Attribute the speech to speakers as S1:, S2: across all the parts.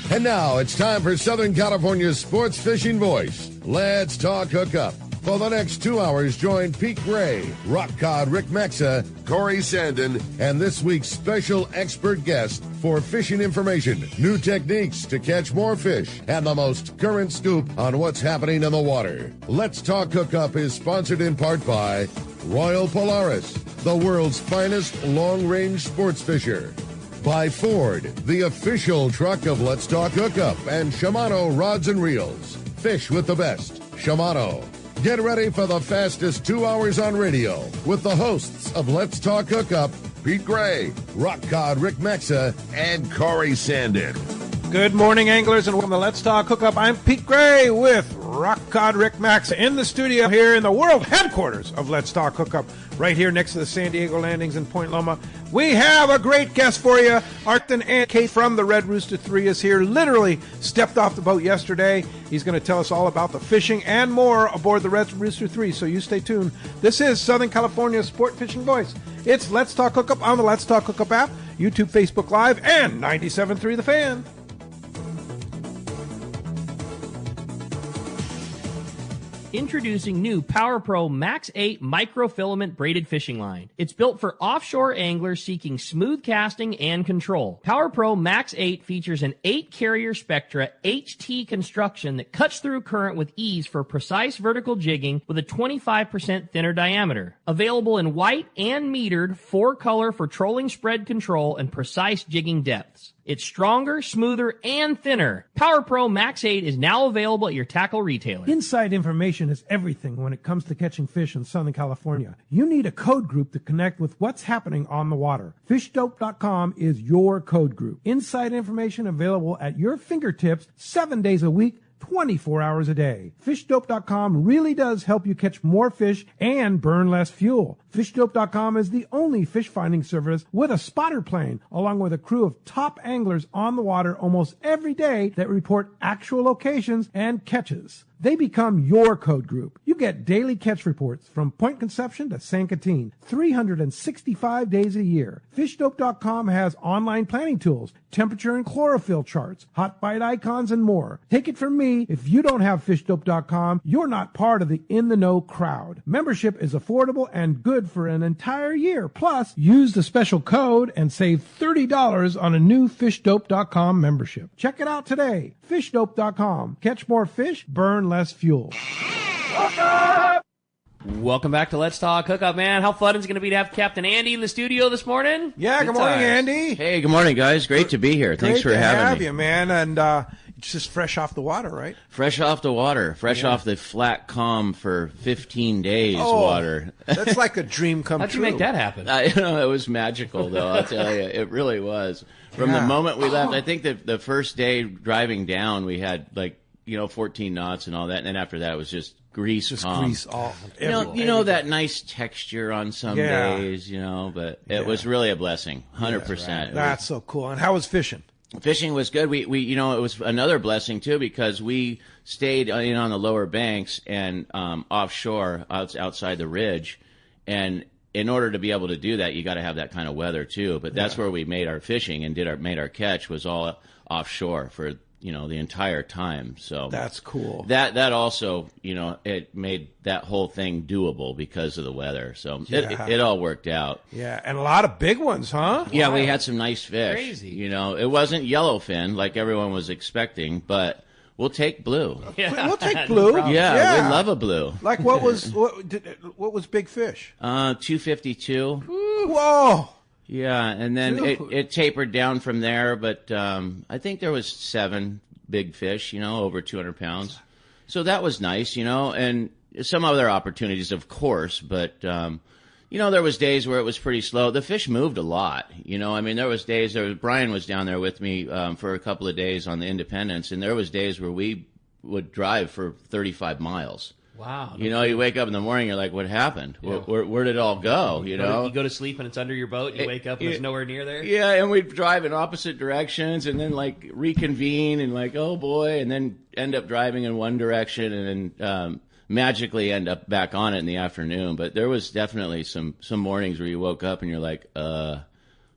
S1: And now it's time for Southern California's sports fishing voice. Let's talk hookup. For the next 2 hours, join Pete Gray, Rock Cod Rick Maxa, Corey Sandin, and this week's special expert guest for fishing information, new techniques to catch more fish, and the most current scoop on what's happening in the water. Let's Talk Hookup is sponsored in part by Royal Polaris, the world's finest long-range sports fisher. By Ford, the official truck of Let's Talk Hookup, and Shimano Rods and Reels. Fish with the best. Shimano. Get ready for the fastest 2 hours on radio with the hosts of Let's Talk Hookup, Pete Gray, Rock Cod Rick Maxa, and Corey Sandin.
S2: Good morning, anglers, and welcome to Let's Talk Hookup. I'm Pete Gray with Rock Cod Rick Maxa in the studio here in the world headquarters of Let's Talk Hookup, right here next to the San Diego Landings in Point Loma. We have a great guest for you. Arthur and Kate from the Red Rooster 3 is here. Literally stepped off the boat yesterday. He's going to tell us all about the fishing and more aboard the Red Rooster 3, so you stay tuned. This is Southern California's sport fishing voice. It's Let's Talk Hookup on the Let's Talk Hookup app, YouTube, Facebook Live, and 97.3 The Fan.
S3: Introducing new Power Pro Max 8 microfilament braided fishing line. It's built for offshore anglers seeking smooth casting and control. Power Pro Max 8 features an 8-carrier Spectra HT construction that cuts through current with ease for precise vertical jigging with a 25% thinner diameter. Available in white and metered 4-color for trolling spread control and precise jigging depths. It's stronger, smoother, and thinner. Power Pro Max 8 is now available at your tackle retailer.
S2: Inside information is everything when it comes to catching fish in Southern California. You need a code group to connect with what's happening on the water. FishDope.com is your code group. Inside information available at your fingertips 7 days a week, 24 hours a day. FishDope.com really does help you catch more fish and burn less fuel. FishDope.com is the only fish finding service with a spotter plane, along with a crew of top anglers on the water almost every day that report actual locations and catches. They become your code group. You get daily catch reports from Point Conception to San Catine, 365 days a year. FishDope.com has online planning tools, temperature and chlorophyll charts, hot bite icons, and more. Take it from me, if you don't have FishDope.com, you're not part of the in-the-know crowd. Membership is affordable and good for an entire year. Plus, use the special code and save $30 on a new FishDope.com membership. Check it out today. FishDope.com. Catch more fish, burn less fuel.
S3: Welcome back to Let's Talk Hookup, man. How fun is it going to be to have Captain Andy in the studio this morning?
S2: Yeah, good morning, Andy.
S4: Hey, good morning, guys. Great to be here. Thanks for having me.
S2: Great to have you, man. And it's just fresh off the water, right?
S4: Fresh off the water. Fresh off the flat calm for 15 days water.
S2: That's like a dream come true.
S3: How'd you make that happen?
S4: It was magical, though. I'll tell you. It really was. From the moment we left, I think that the first day driving down, we had 14 knots and all that. And then after that, it was just grease.
S2: Just
S4: calm.
S2: grease all.
S4: You know that nice texture on some days, but it was really a blessing. 100%.
S2: Right. That's so cool. And how was fishing?
S4: Fishing was good. We it was another blessing too, because we stayed on the lower banks and offshore outside the ridge, and in order to be able to do that, you got to have that kind of weather too. But that's where we made our fishing and made our catch was all offshore for the entire time. So
S2: that's cool.
S4: That also it made that whole thing doable because of the weather. So it all worked out.
S2: Yeah, and a lot of big ones, huh?
S4: Yeah, we had some nice fish.
S3: Crazy.
S4: It wasn't yellowfin like everyone was expecting, but we'll take blue.
S2: Yeah. We'll take blue.
S4: Yeah, we love a blue.
S2: Like what was big fish?
S4: 252.
S2: Whoa.
S4: Yeah, and then it tapered down from there, but I think there was 7 big fish, over 200 pounds. So that was nice, and some other opportunities, of course, but, there was days where it was pretty slow. The fish moved a lot, there was days, Brian was down there with me for a couple of days on the Independence, and there was days where we would drive for 35 miles.
S3: Wow.
S4: You wake up in the morning, you're like, what happened? Yeah. Where did it all go? You
S3: go to sleep and it's under your boat, you wake up and it's nowhere near there?
S4: Yeah, and we'd drive in opposite directions and then reconvene and oh boy, and then end up driving in one direction and then magically end up back on it in the afternoon. But there was definitely some mornings where you woke up and you're like,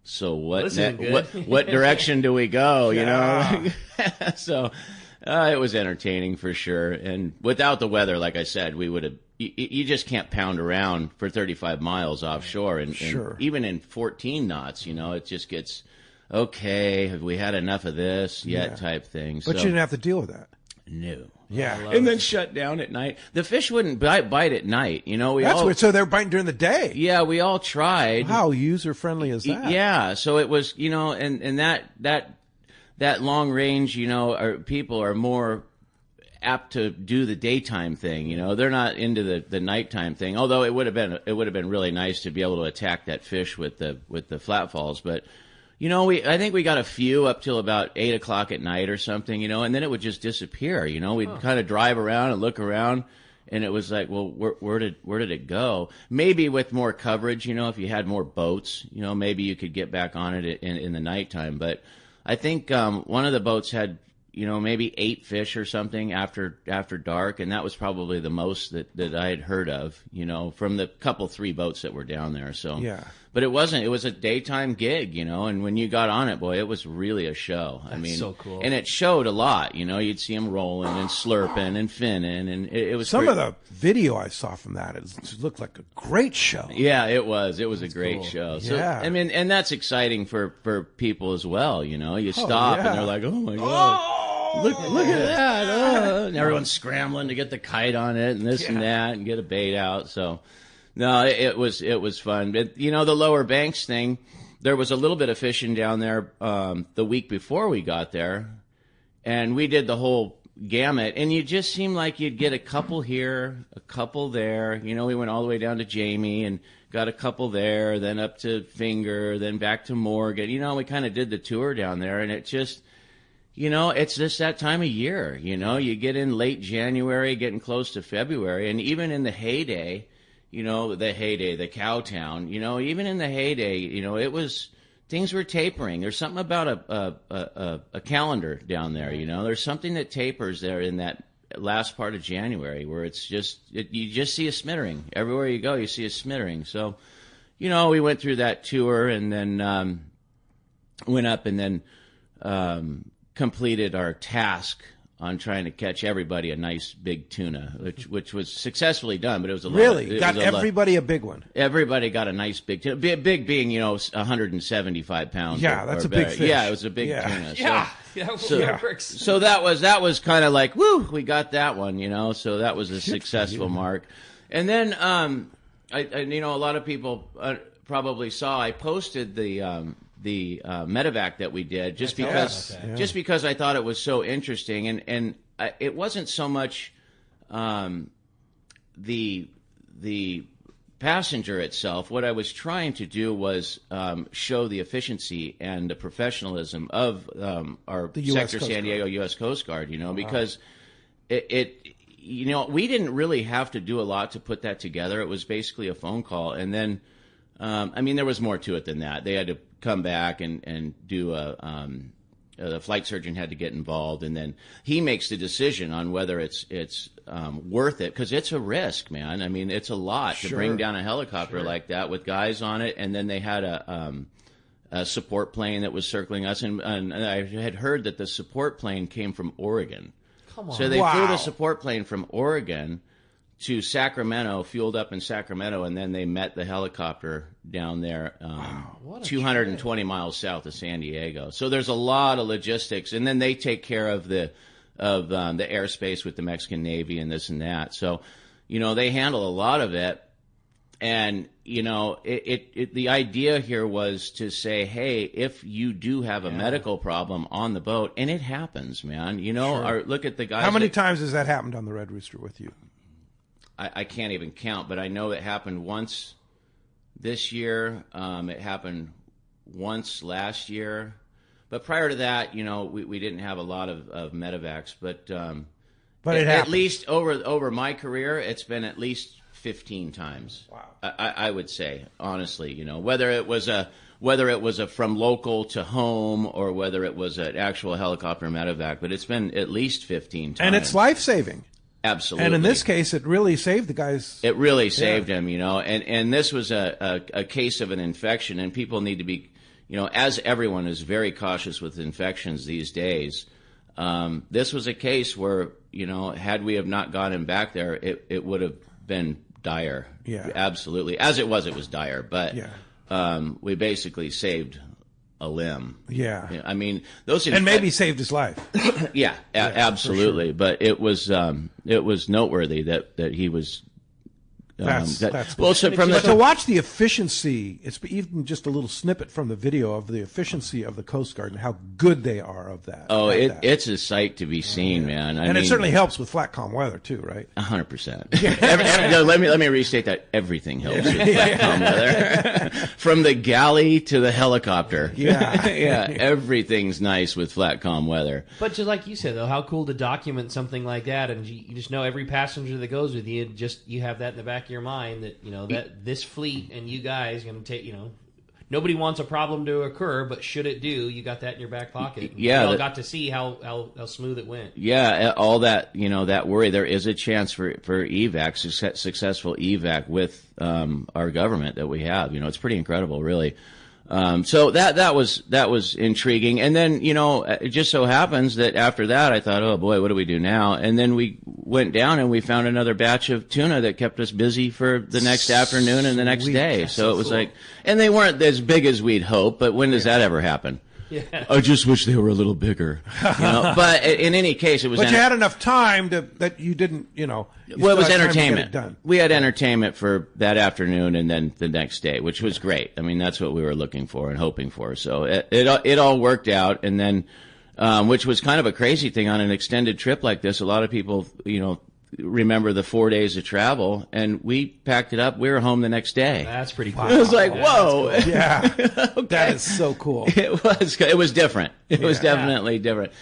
S4: so what direction do we go, you know? So it was entertaining for sure. And without the weather, like I said, we would have, you just can't pound around for 35 miles offshore. And even in 14 knots, you know, it just gets, okay, have we had enough of this yet type thing.
S5: But you didn't have to deal with that.
S4: No.
S5: Yeah.
S4: And then shut down at night. The fish wouldn't bite at night. You know,
S5: so they're biting during the day.
S4: Yeah, we all tried.
S5: How user friendly is that?
S4: Yeah. So it was, you know, and that long range, you know, people are more apt to do the daytime thing. You know, they're not into the nighttime thing. Although it would have been really nice to be able to attack that fish with the flat falls, but. You know, I think we got a few up till about 8 o'clock at night or something, you know, and then it would just disappear. You know, we'd kind of drive around and look around, and it was like, well, where did it go? Maybe with more coverage, you know, if you had more boats, you know, maybe you could get back on it in the nighttime. But I think one of the boats had, you know, maybe 8 fish or something after dark, and that was probably the most that I had heard of, you know, from the 3 boats that were down there. So yeah. But it was a daytime gig, you know, and when you got on it, boy, it was really a show.
S6: I mean, so cool.
S4: And it showed a lot, you know, you'd see them rolling and slurping and finning, and it was
S5: some of the video I saw from that, it looked like a great show.
S4: Yeah, it was a great show. So, yeah. I mean, and that's exciting for people as well, you know, you stop and they're like, oh my God. Look at that. And everyone's scrambling to get the kite on it and this and that and get a bait out. So, no, it was fun. But, you know, the Lower Banks thing, there was a little bit of fishing down there the week before we got there. And we did the whole gamut. And you just seemed like you'd get a couple here, a couple there. You know, we went all the way down to Jamie and got a couple there, then up to Finger, then back to Morgan. You know, we kind of did the tour down there. And it just... You know, it's just that time of year, you know, you get in late January, getting close to February, and even in the heyday, you know, the Cowtown, you know, even in the heyday, you know, things were tapering. There's something about a calendar down there, you know, there's something that tapers there in that last part of January where it's just, you just see a smattering. Everywhere you go, you see a smattering. So, you know, we went through that tour and then went up and then completed our task on trying to catch everybody a nice big tuna, which was successfully done, but it was a
S5: really got everybody a big one.
S4: Everybody got a nice big tuna. Big being, you know, 175 pounds.
S5: Yeah, that's a big fish.
S4: Yeah, it was a big tuna.
S6: Works.
S4: So that was kind of like, woo, we got that one, you know. So that was a successful mark. And then you know, a lot of people probably saw I posted the medevac that we did just because I thought it was so interesting, and it wasn't so much the passenger itself. What I was trying to do was show the efficiency and the professionalism of our Sector San Diego U.S. Coast Guard, you know, because it you know, we didn't really have to do a lot to put that together. It was basically a phone call, and then I mean, there was more to it than that. They had to come back and do the flight surgeon had to get involved, and then he makes the decision on whether it's worth it, because it's a risk, man. I mean, it's a lot to bring down a helicopter like that with guys on it, and then they had a support plane that was circling us, and I had heard that the support plane came from Oregon. Come on. So they flew the support plane from Oregon to Sacramento, fueled up in Sacramento, and then they met the helicopter down there 220 miles south of San Diego. So there's a lot of logistics, and then they take care of the airspace with the Mexican Navy and this and that. So, you know, they handle a lot of it, and, you know, the idea here was to say, hey, if you do have a medical problem on the boat, and it happens, man, you know, look at the guys.
S5: How many times has that happened on the Red Rooster with you?
S4: I can't even count, but I know it happened once this year. It happened once last year. But prior to that, you know, we didn't have a lot of medevacs. But at least over my career, it's been at least 15 times. Wow. I would say, honestly, you know, whether it was a from local to home or whether it was an actual helicopter medevac, but it's been at least 15 times.
S5: And it's life-saving.
S4: Absolutely.
S5: And in this case, it really saved the guys.
S4: It really saved him, you know. And this was a case of an infection, and people need to be, as everyone is very cautious with infections these days, this was a case where, had we have not gotten back there, it would have been dire.
S5: Yeah.
S4: Absolutely. As it was dire. But we basically saved a limb.
S5: Yeah.
S4: I mean, those
S5: and maybe saved his life.
S4: Yeah, absolutely. Sure. But it was noteworthy that he was.
S5: That's
S4: well. So
S5: but to watch the efficiency, it's even just a little snippet from the video of the efficiency of the Coast Guard and how good they are of that.
S4: Oh, it's a sight to be seen, man. I mean,
S5: it certainly helps with flat, calm weather too, right?
S4: 100%. Let me restate that. Everything helps with flat, calm weather, from the galley to the helicopter.
S5: Yeah,
S4: everything's nice with flat, calm weather.
S3: But just like you said, though, how cool to document something like that, and you just know every passenger that goes with you, you have that in the back your mind that that this fleet and you guys going to take nobody wants a problem to occur, but should it do, you got that in your back pocket.
S4: Yeah,
S3: we all got to see how smooth it went.
S4: Yeah, all that that worry. There is a chance for evac, successful evac with our government that we have. It's pretty incredible, really. So that was intriguing. And then, it just so happens that after that, I thought, oh boy, what do we do now? And then we went down and we found another batch of tuna that kept us busy for the next afternoon and the next day. So it was cool. And they weren't as big as we'd hoped, but when does that ever happen?
S3: Yeah.
S4: I just wish they were a little bigger. But in any case, it was.
S5: But you had enough time that you didn't,
S4: well, it was entertainment. We had entertainment for that afternoon and then the next day, which was great. I mean, that's what we were looking for and hoping for. So it all worked out, and then, which was kind of a crazy thing on an extended trip like this. A lot of people, remember the 4 days of travel, and we packed it up. We were home the next day.
S3: That's pretty cool.
S4: It was like, whoa.
S3: Cool.
S5: Yeah. Okay. That is so cool.
S4: It was different. It was definitely different.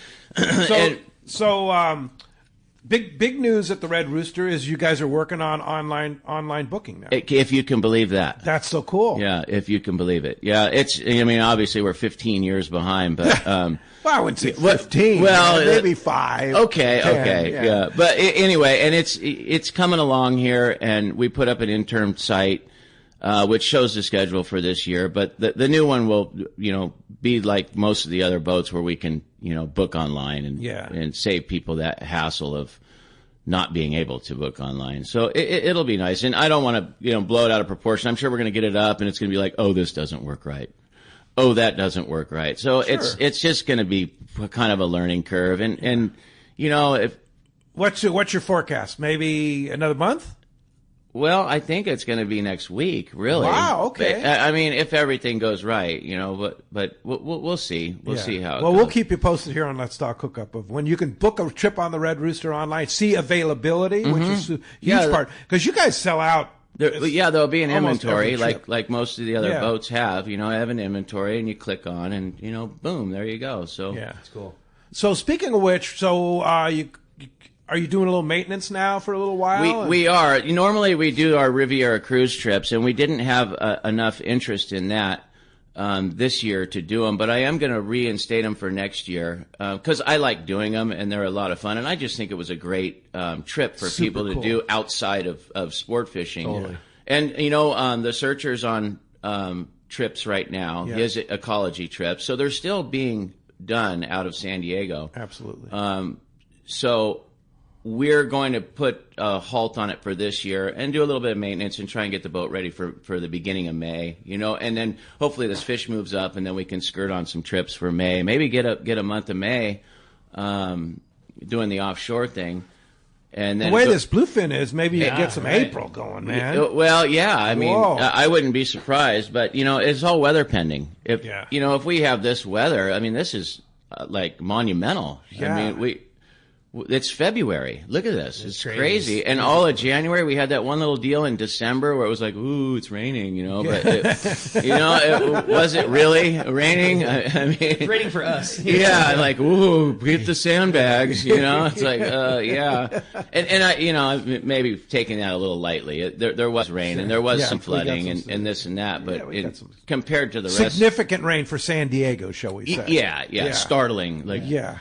S5: So big news at the Red Rooster is you guys are working on online booking now.
S4: If you can believe that.
S5: That's so cool.
S4: Yeah, if you can believe it. Yeah, obviously we're 15 years behind, but
S5: well, I wouldn't say 15.
S4: Well,
S5: maybe 5.
S4: Okay,
S5: 10,
S4: okay, yeah. But anyway, and it's coming along here, and we put up an interim site which shows the schedule for this year. But the new one will, be like most of the other boats where we can, book online and save people that hassle of not being able to book online. So it'll be nice. And I don't want to, blow it out of proportion. I'm sure we're going to get it up and it's going to be like, oh, this doesn't work right. Oh, that doesn't work right. So sure. It's just going to be kind of a learning curve. And if
S5: what's your forecast? Maybe another month?
S4: Well, I think it's going to be next week, really.
S5: Wow, okay.
S4: I mean, if everything goes right, but we'll see. We'll see how it goes.
S5: We'll keep you posted here on Let's Talk Hookup of when you can book a trip on the Red Rooster online, see availability, which is a huge part. Because you guys sell out.
S4: There'll be an inventory like most of the other boats have. I have an inventory, and you click on, and boom, there you go. So
S3: that's cool.
S5: So speaking of which, are you doing a little maintenance now for a little while?
S4: We are. Normally we do our Riviera cruise trips, and we didn't have enough interest in that this year to do them. But I am going to reinstate them for next year because I like doing them, and they're a lot of fun. And I just think it was a great trip for people to do outside of sport fishing.
S5: Totally.
S4: And the Searcher's on trips right now. He has ecology trips, so they're still being done out of San Diego.
S5: Absolutely.
S4: So we're going to put a halt on it for this year and do a little bit of maintenance and try and get the boat ready for the beginning of May, and then hopefully this fish moves up and then we can skirt on some trips for May. Maybe get a month of May doing the offshore thing. And then
S5: the way this bluefin is, maybe you can get some April going, man.
S4: Well, yeah, I mean, I wouldn't be surprised, but it's all weather pending. If we have this weather, I mean, this is like monumental.
S5: Yeah.
S4: I mean, it's February. Look at this. It's crazy. And all of January, we had that one little deal in December where it was like, ooh, it's raining, but was it really raining? I mean,
S3: it's raining for us.
S4: Yeah, like, ooh, get the sandbags, it's like, yeah. And I, maybe taking that a little lightly. There was rain and there was some flooding and this and that, but compared to the rest.
S5: Significant rain for San Diego, shall we say.
S4: Yeah. Startling.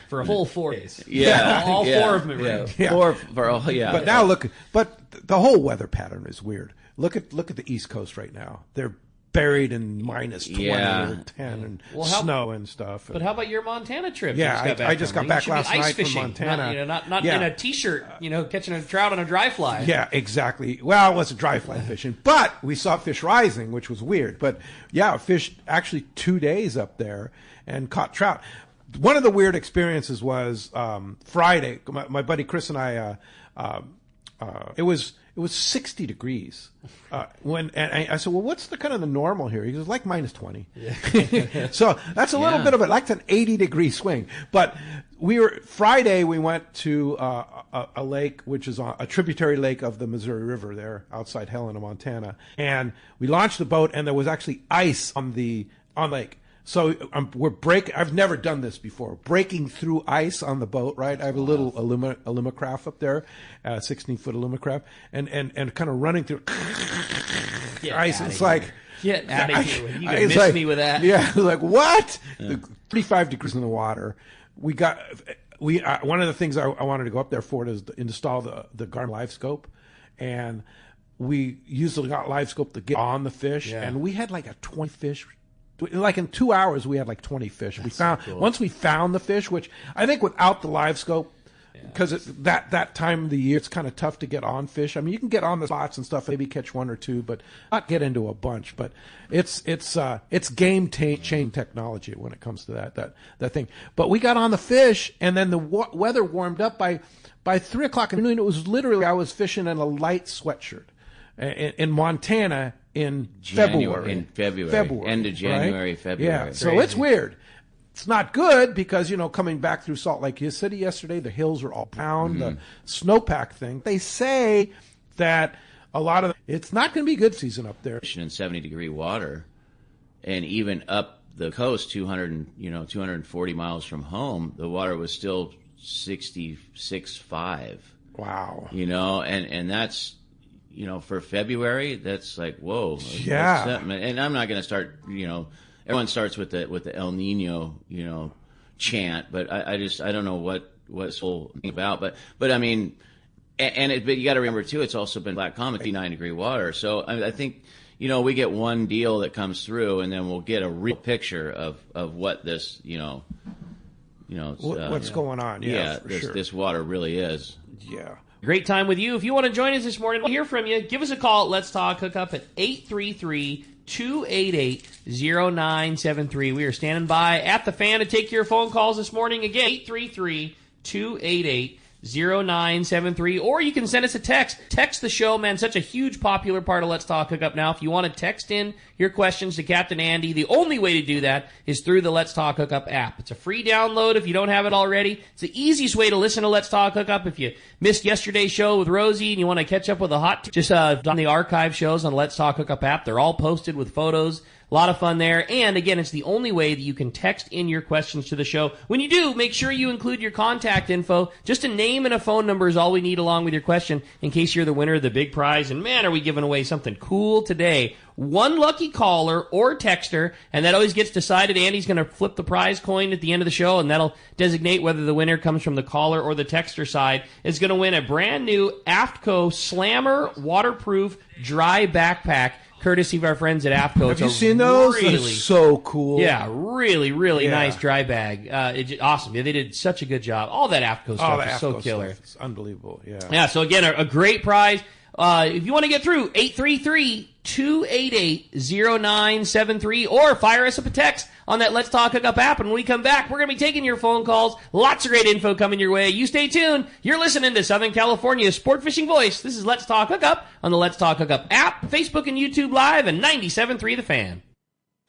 S3: For a whole 4 days.
S4: Yeah.
S3: All 4 of them.
S5: Yeah. But now but the whole weather pattern is weird. Look at the East Coast right now. They're buried in minus 20
S4: Yeah.
S5: or 10 and
S3: Well,
S5: snow and stuff.
S3: But how about your Montana trip?
S5: Yeah, I just got back last night from
S3: Montana.
S5: Montana.
S3: Not in a T-shirt, catching a trout on a dry fly.
S5: Yeah, exactly. Well, it wasn't dry fly fishing, but we saw fish rising, which was weird. But yeah, fished actually 2 days up there and caught trout. One of the weird experiences was Friday. My buddy Chris and I. It was 60 degrees and I said, well, what's the kind of the normal here? He goes, like minus 20. Yeah. So that's a little bit of like an 80-degree swing. But Friday we went to a lake, which is a tributary lake of the Missouri River there outside Helena, Montana. And we launched the boat, and there was actually ice on lake. So we're breaking. I've never done this before. Breaking through ice on the boat, right? I have a little Alumacraft up there, 16-foot Alumacraft, and kind of running through ice. It's like,
S3: get out of here! You can miss me with that.
S5: Yeah, like what? Yeah. 35 degrees in the water. We one of the things I wanted to go up there for is to install the Garmin Live Scope, and we used the Live Scope to get on the fish, and we had like a 20 fish. Like in 2 hours, we had like 20 fish. Once we found the fish, which I think without the Live Scope, because that time of the year, it's kind of tough to get on fish. I mean, you can get on the spots and stuff, maybe catch one or two, but not get into a bunch. But it's game chain technology when it comes to that thing. But we got on the fish, and then the weather warmed up by 3 o'clock in the noon. It was literally, I was fishing in a light sweatshirt in Montana. In February.
S4: End of January,
S5: right?
S4: February.
S5: Yeah, so it's weird. It's not good because, coming back through Salt Lake City yesterday, the hills are all down, the snowpack thing. They say that it's not going to be good season up there.
S4: In 70-degree water, and even up the coast, 240 miles from home, the water was still 66.5.
S5: Wow.
S4: And that's, for February, that's like, whoa.
S5: Yeah.
S4: And I'm not going to start, everyone starts with the El Nino, chant, but I don't know what's whole about. But I mean, but you got to remember too, it's also been Black Comet, 59-degree water. So I think, we get one deal that comes through, and then we'll get a real picture of what this,
S5: what's going on. Yeah,
S4: this water really is.
S5: Yeah.
S3: Great time with you. If you want to join us this morning, we'll hear from you. Give us a call at Let's Talk Hookup at 833-288-0973. We are standing by at the fan to take your phone calls this morning. Again, 833-288-0973. Or you can send us a text. Text the show, man. Such a huge popular part of Let's Talk Hookup now. If you want to text in your questions to Captain Andy, the only way to do that is through the Let's Talk Hookup app. It's a free download if you don't have it already. It's the easiest way to listen to Let's Talk Hookup. If you missed yesterday's show with Rosie and you want to catch up with just on the archive shows on the Let's Talk Hookup app. They're all posted with photos. A lot of fun there. And again, it's the only way that you can text in your questions to the show. When you do, make sure you include your contact info. Just a name and a phone number is all we need along with your question in case you're the winner of the big prize. And man, are we giving away something cool today. One lucky caller or texter, and that always gets decided. Andy's going to flip the prize coin at the end of the show, and that'll designate whether the winner comes from the caller or the texter side. Is going to win a brand new AFTCO Slammer waterproof dry backpack, courtesy of our friends at AFTCO.
S5: Have you seen those? Really, so cool.
S3: Yeah, really nice dry bag. Awesome. Yeah, they did such a good job. All that AFTCO stuff is so killer.
S5: It's unbelievable. Yeah.
S3: Yeah, so again, a great prize. If you want to get through, 833-288-0973, or fire us up a text on that Let's Talk Hookup app. And when we come back, we're going to be taking your phone calls. Lots of great info coming your way. You stay tuned. You're listening to Southern California's sport fishing voice. This is Let's Talk Hookup on the Let's Talk Hookup app, Facebook and YouTube Live, and 97.3 The Fan.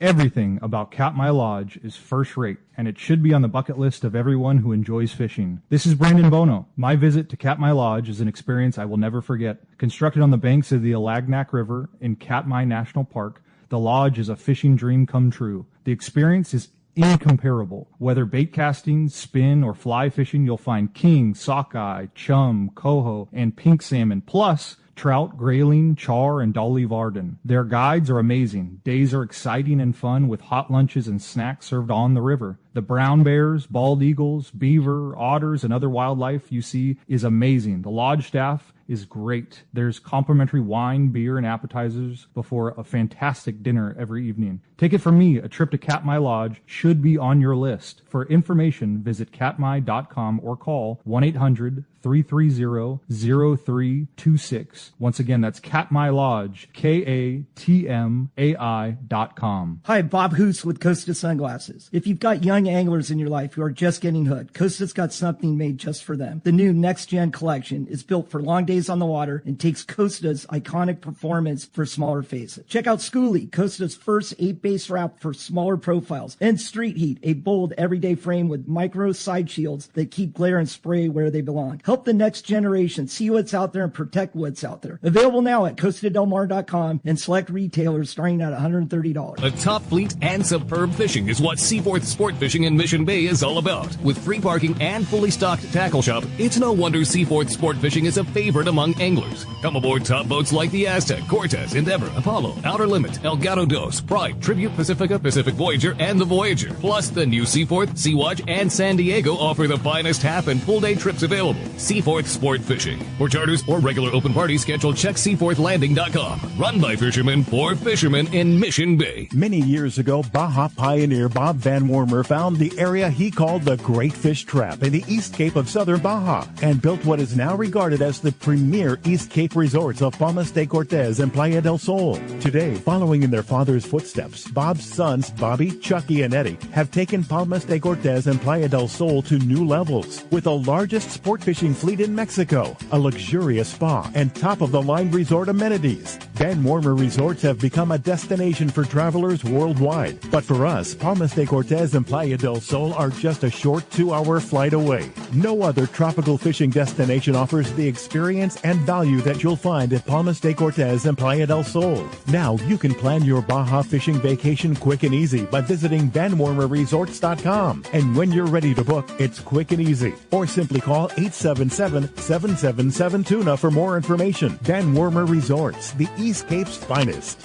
S7: Everything about Katmai Lodge is first rate, and it should be on the bucket list of everyone who enjoys fishing. This is Brandon Bono. My visit to Katmai Lodge is an experience I will never forget. Constructed on the banks of the Alagnak River in Katmai National Park, the lodge is a fishing dream come true. The experience is incomparable. Whether bait casting, spin, or fly fishing, you'll find king, sockeye, chum, coho, and pink salmon, plus trout, grayling, char, and dolly varden. Their guides are amazing. Days are exciting and fun with hot lunches and snacks served on the river. The brown bears, bald eagles, beaver, otters, and other wildlife you see is amazing. The lodge staff is great. There's complimentary wine, beer, and appetizers before a fantastic dinner every evening. Take it from me, a trip to Katmai Lodge should be on your list. For information, visit katmai.com or call 1-800-330-0326. Once again, that's Katmai Lodge, KATMAI.com.
S8: Hi, Bob Hoos with Costa Sunglasses. If you've got young anglers in your life who are just getting hooked, Costa's got something made just for them. The new Next Gen collection is built for long days on the water and takes Costa's iconic performance for smaller faces. Check out Schoolie, Costa's first 8-base wrap for smaller profiles, and Street Heat, a bold everyday frame with micro side shields that keep glare and spray where they belong. Help the next generation see what's out there and protect what's out there. Available now at CostaDelMar.com and select retailers starting at $130.
S9: A top fleet and superb fishing is what Seaforth Sport Fishing in Mission Bay is all about. With free parking and fully stocked tackle shop, it's no wonder Seaforth Sport Fishing is a favorite among anglers. Come aboard top boats like the Aztec, Cortez, Endeavor, Apollo, Outer Limit, El Gato Dos, Pride, Tribute Pacifica, Pacific Voyager, and the Voyager. Plus, the new Seaforth, Sea-Watch, and San Diego offer the finest half and full day trips available. Seaforth Sport Fishing. For charters or regular open party schedule, check seaforthlanding.com. Run by fishermen for fishermen in Mission Bay.
S10: Many years ago, Baja pioneer Bob Van Wormer found the area he called the Great Fish Trap in the East Cape of southern Baja and built what is now regarded as the premier East Cape resorts of Palmas de Cortez and Playa del Sol. Today, following in their father's footsteps, Bob's sons, Bobby, Chucky, and Eddie, have taken Palmas de Cortez and Playa del Sol to new levels with the largest sport fishing fleet in Mexico, a luxurious spa, and top-of-the-line resort amenities. Van Wormer Resorts have become a destination for travelers worldwide. But for us, Palmas de Cortez and Playa del Sol are just a short 2-hour flight away. No other tropical fishing destination offers the experience and value that you'll find at Palmas de Cortez and Playa del Sol. Now you can plan your Baja fishing vacation quick and easy by visiting VanWormerResorts.com. And when you're ready to book, it's quick and easy. Or simply call 877-777-TUNA for more information. Van Wormer Resorts, the East Cape's finest.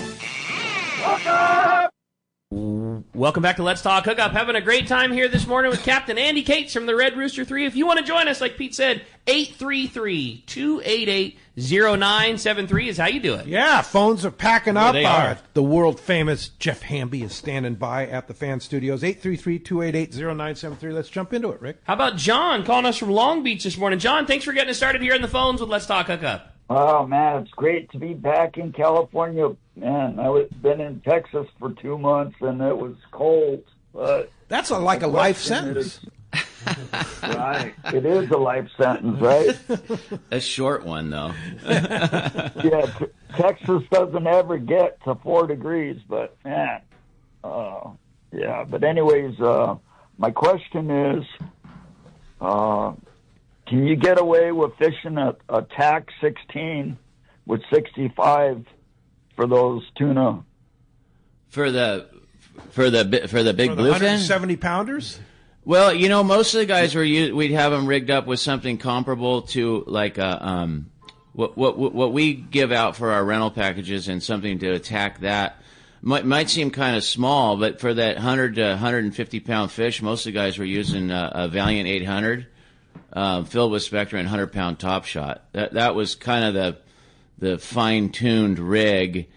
S3: Welcome back to Let's Talk Hookup. Having a great time here this morning with Captain Andy Cates from the Red Rooster 3. If you want to join us, like Pete said, 833-288-0973 is how you do it.
S5: Yeah, phones are packing up.
S3: They are.
S5: The world-famous Jeff Hamby is standing by at the fan studios. 833-288-0973. Let's jump into it, Rick.
S3: How about John calling us from Long Beach this morning? John, thanks for getting us started here on the phones with Let's Talk Hookup.
S11: Oh, man, it's great to be back in California. Man, I've been in Texas for 2 months, and it was cold. But
S5: that's like a life sentence.
S11: Right. It is a life sentence, right?
S4: A short one, though.
S11: Yeah, Texas doesn't ever get to 4 degrees, but, man. Yeah, but anyways, my question is, can you get away with fishing a TAC 16 with 65 for those tuna?
S4: For the big bluefin?
S5: 170 pounders?
S4: Well, you know, most of the guys we'd have them rigged up with something comparable to like what we give out for our rental packages, and something to attack that. Might seem kind of small, but for that 100 to 150 pound fish, most of the guys were using a Valiant 800 filled with Spectra and 100-pound top shot. That was kind of the fine-tuned rig.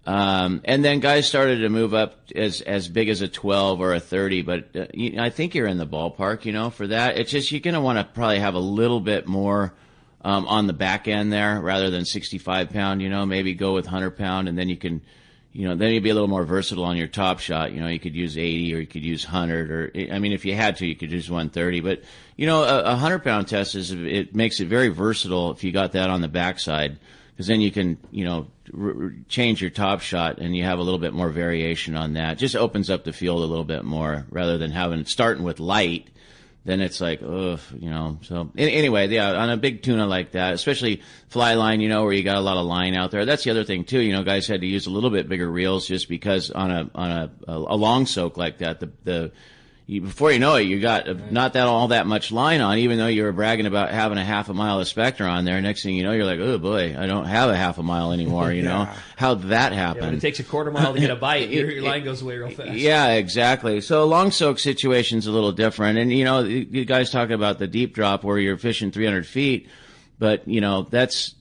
S4: And then guys started to move up as big as a 12 or a 30, but I think you're in the ballpark, you know, for that. It's just you're going to want to probably have a little bit more on the back end there rather than 65-pound, you know, maybe go with 100-pound, and then you can, you know, then you'd be a little more versatile on your top shot. You know, you could use 80 or you could use 100, or, I mean, if you had to, you could use 130. But, you know, a 100-pound test it makes it very versatile if you got that on the backside, because then you can, you know, change your top shot and you have a little bit more variation on that. Just opens up the field a little bit more rather than starting with light. Then it's like, ugh, you know. So anyway, yeah, on a big tuna like that, especially fly line, you know, where you got a lot of line out there. That's the other thing too. You know, guys had to use a little bit bigger reels just because on a long soak like that, before you know it, you got not all that much line on, even though you were bragging about having a half a mile of Spectre on there. Next thing you know, you're like, oh boy, I don't have a half a mile anymore, you know? How'd that happen?
S3: When it takes a quarter mile to get a bite, your line goes away real fast.
S4: Yeah, exactly. So a long soak situation's a little different. And, you know, you guys talk about the deep drop where you're fishing 300 feet, but, you know, that's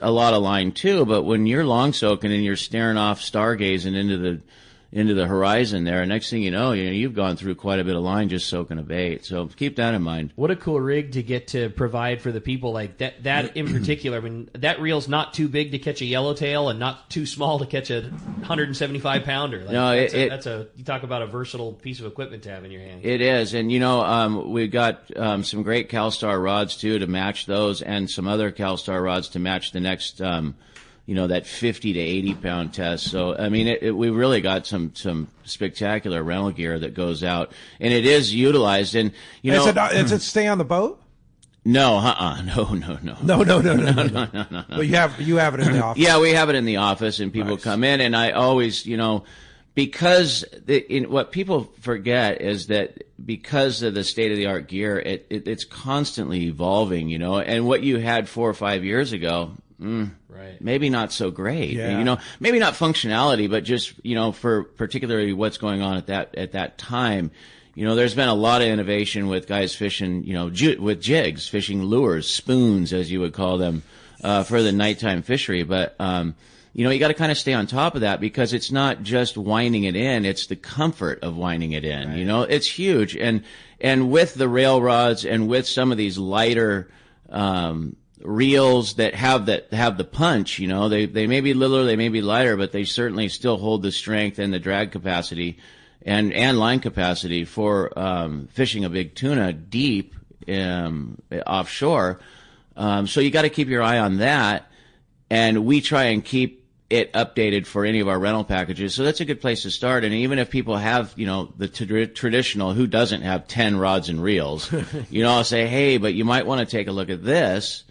S4: a lot of line too. But when you're long soaking and you're staring off, stargazing into the horizon there, next thing you know, you've gone through quite a bit of line just soaking a bait. So keep that in mind.
S3: What a cool rig to get to provide for the people like that in particular. I mean, that reel's not too big to catch a yellowtail and not too small to catch a 175 pounder. Like,
S4: no,
S3: you talk about a versatile piece of equipment to have in your hand.
S4: It is. And, you know, we've got some great CalStar rods too to match those, and some other CalStar rods to match the next you know, that 50 to 80 pound test. So, I mean, we really got some spectacular rental gear that goes out, and it is utilized. And, you know,
S5: does it stay on the boat?
S4: No, no.
S5: Well, you have it in the office.
S4: Yeah, we have it in the office, and people come in, and I always, you know, because what people forget is that because of the state-of-the-art gear, it's constantly evolving, you know, and what you had 4 or 5 years ago, maybe not so great. You know, maybe not functionality, but just, you know, for particularly what's going on at that time. You know, there's been a lot of innovation with guys fishing, you know, with jigs, fishing lures, spoons, as you would call them, for the nighttime fishery. But, you know, you got to kind of stay on top of that, because it's not just winding it in, it's the comfort of winding it in. You know, it's huge. And with the rail rods and with some of these lighter, reels that have the punch, you know, they may be littler, they may be lighter, but they certainly still hold the strength and the drag capacity and line capacity for fishing a big tuna deep offshore. So you got to keep your eye on that, and we try and keep it updated for any of our rental packages. So that's a good place to start. And even if people have, you know, the traditional, who doesn't have 10 rods and reels, you know, I'll say, hey, but you might want to take a look at this.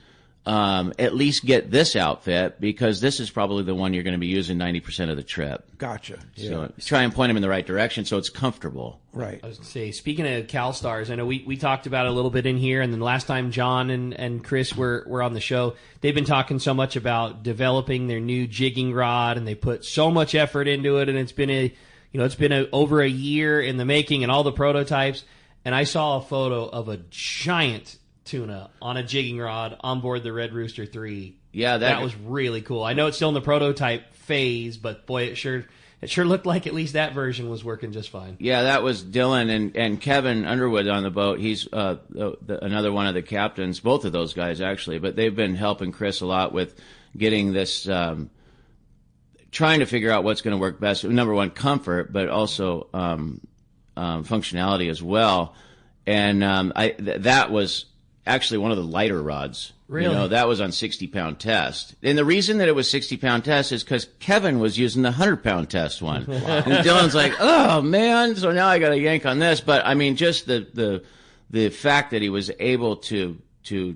S4: At least get this outfit, because this is probably the one you're going to be using 90% of the trip.
S5: Gotcha.
S4: So try and point them in the right direction so it's comfortable.
S5: Right.
S3: I was going to say, speaking of CalStars, I know we talked about it a little bit in here, and then last time John and Chris were on the show, they've been talking so much about developing their new jigging rod, and they put so much effort into it, and it's been over a year in the making, and all the prototypes. And I saw a photo of a giant tuna on a jigging rod on board the Red Rooster 3.
S4: Yeah,
S3: that was really cool. I know it's still in the prototype phase, but boy, it sure looked like at least that version was working just fine.
S4: Yeah, that was Dylan and Kevin Underwood on the boat. He's another one of the captains, both of those guys actually, but they've been helping Chris a lot with getting this, trying to figure out what's going to work best. Number one, comfort, but also functionality as well. And that was actually one of the lighter rods.
S3: Really?
S4: You know, that was on 60-pound test. And the reason that it was 60-pound test is because Kevin was using the 100-pound test one. Wow. And Dylan's like, oh, man, so now I got to yank on this. But, I mean, just the fact that he was able to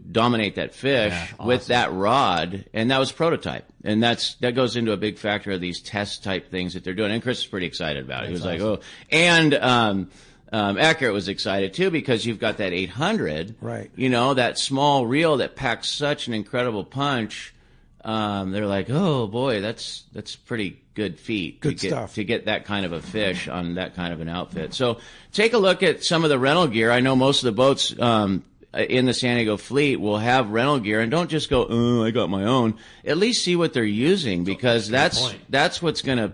S4: dominate that fish with that rod, and that was prototype. And that goes into a big factor of these test-type things that they're doing. And Chris is pretty excited about it. He was awesome. Like, oh. And Accurate was excited too, because you've got that 800,
S5: right?
S4: You know, that small reel that packs such an incredible punch. They're like, oh boy, that's pretty good feat.
S5: Good stuff
S4: to get that kind of a fish on that kind of an outfit. So take a look at some of the rental gear. I know most of the boats in the San Diego fleet will have rental gear, and don't just go, oh, I got my own. At least see what they're using, because that's what's gonna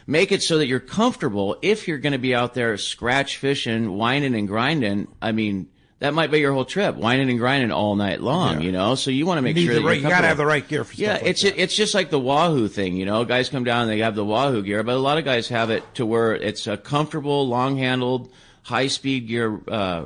S4: make it so that you're comfortable if you're going to be out there scratch fishing, whining and grinding. I mean, that might be your whole trip, whining and grinding all night long, you know? So you want to make sure that
S5: you got to have the right gear for stuff like that.
S4: It's just like the Wahoo thing, you know? Guys come down and they have the Wahoo gear, but a lot of guys have it to where it's a comfortable, long-handled, high-speed gear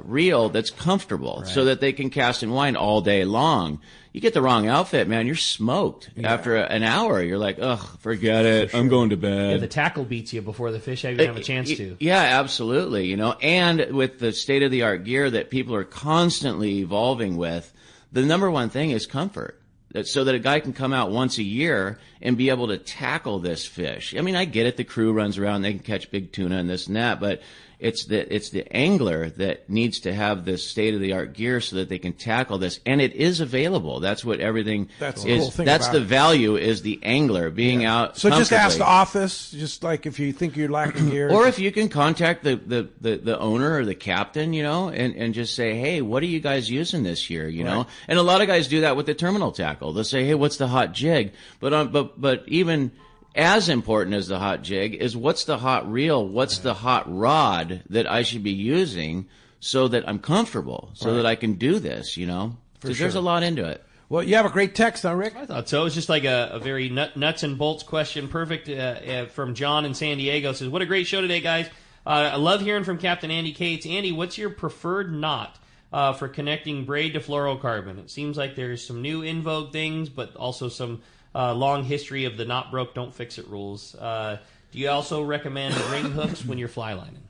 S4: reel that's comfortable, so that they can cast and wind all day long. You get the wrong outfit, man, you're smoked. After an hour, you're like, ugh, forget it. I'm going to bed.
S3: Yeah, the tackle beats you before the fish even have a chance to.
S4: Yeah, absolutely. You know, and with the state-of-the-art gear that people are constantly evolving with, the number one thing is comfort. So that a guy can come out once a year and be able to tackle this fish. I mean, I get it. The crew runs around, they can catch big tuna and this and that, but It's the angler that needs to have this state-of-the-art gear so that they can tackle this, and it is available. That's what everything
S5: that's
S4: is.
S5: The cool thing
S4: that's
S5: about
S4: the
S5: it.
S4: value is the angler being out.
S5: So just ask the office, just like if you think you're lacking gear,
S4: or if you can contact the owner or the captain, and just say, hey, what are you guys using this year? Know, and a lot of guys do that with the terminal tackle. They'll say, hey, what's the hot jig? But even as important as the hot jig is what's the hot reel, what's the hot rod that I should be using so that I'm comfortable, so that I can do this, because there's a lot into it.
S5: Well, you have a great text, huh, Rick?
S3: I thought so. It's just like a very nuts and bolts question. Perfect from John in San Diego. Says, what a great show today, guys. I love hearing from Captain Andy Cates. Andy, what's your preferred knot for connecting braid to fluorocarbon? It seems like there's some new in vogue things, but also some long history of the not broke, don't fix it rules. Do you also recommend ring hooks when you're fly lining?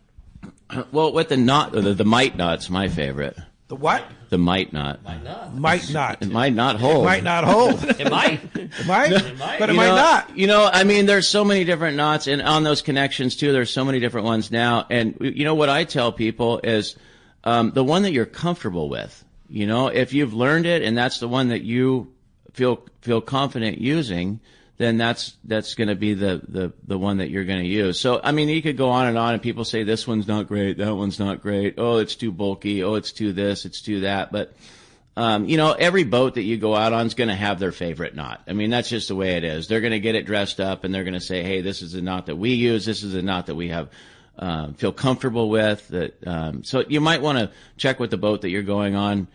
S4: Well, with the knot, the mite knot's my favorite.
S5: The what?
S4: The mite knot.
S5: Might not.
S4: It might not hold.
S5: It might not hold.
S3: It might.
S5: It might. But it might not.
S4: I mean, there's so many different knots, and on those connections too, there's so many different ones now. And what I tell people is the one that you're comfortable with. If you've learned it and that's the one that you feel confident using, then that's going to be the one that you're going to use. So, I mean, you could go on, and people say this one's not great, that one's not great. Oh, it's too bulky. Oh, it's too this, it's too that. But, every boat that you go out on is going to have their favorite knot. I mean, that's just the way it is. They're going to get it dressed up, and they're going to say, hey, this is the knot that we use. This is the knot that we have, feel comfortable with. So you might want to check with the boat that you're going on.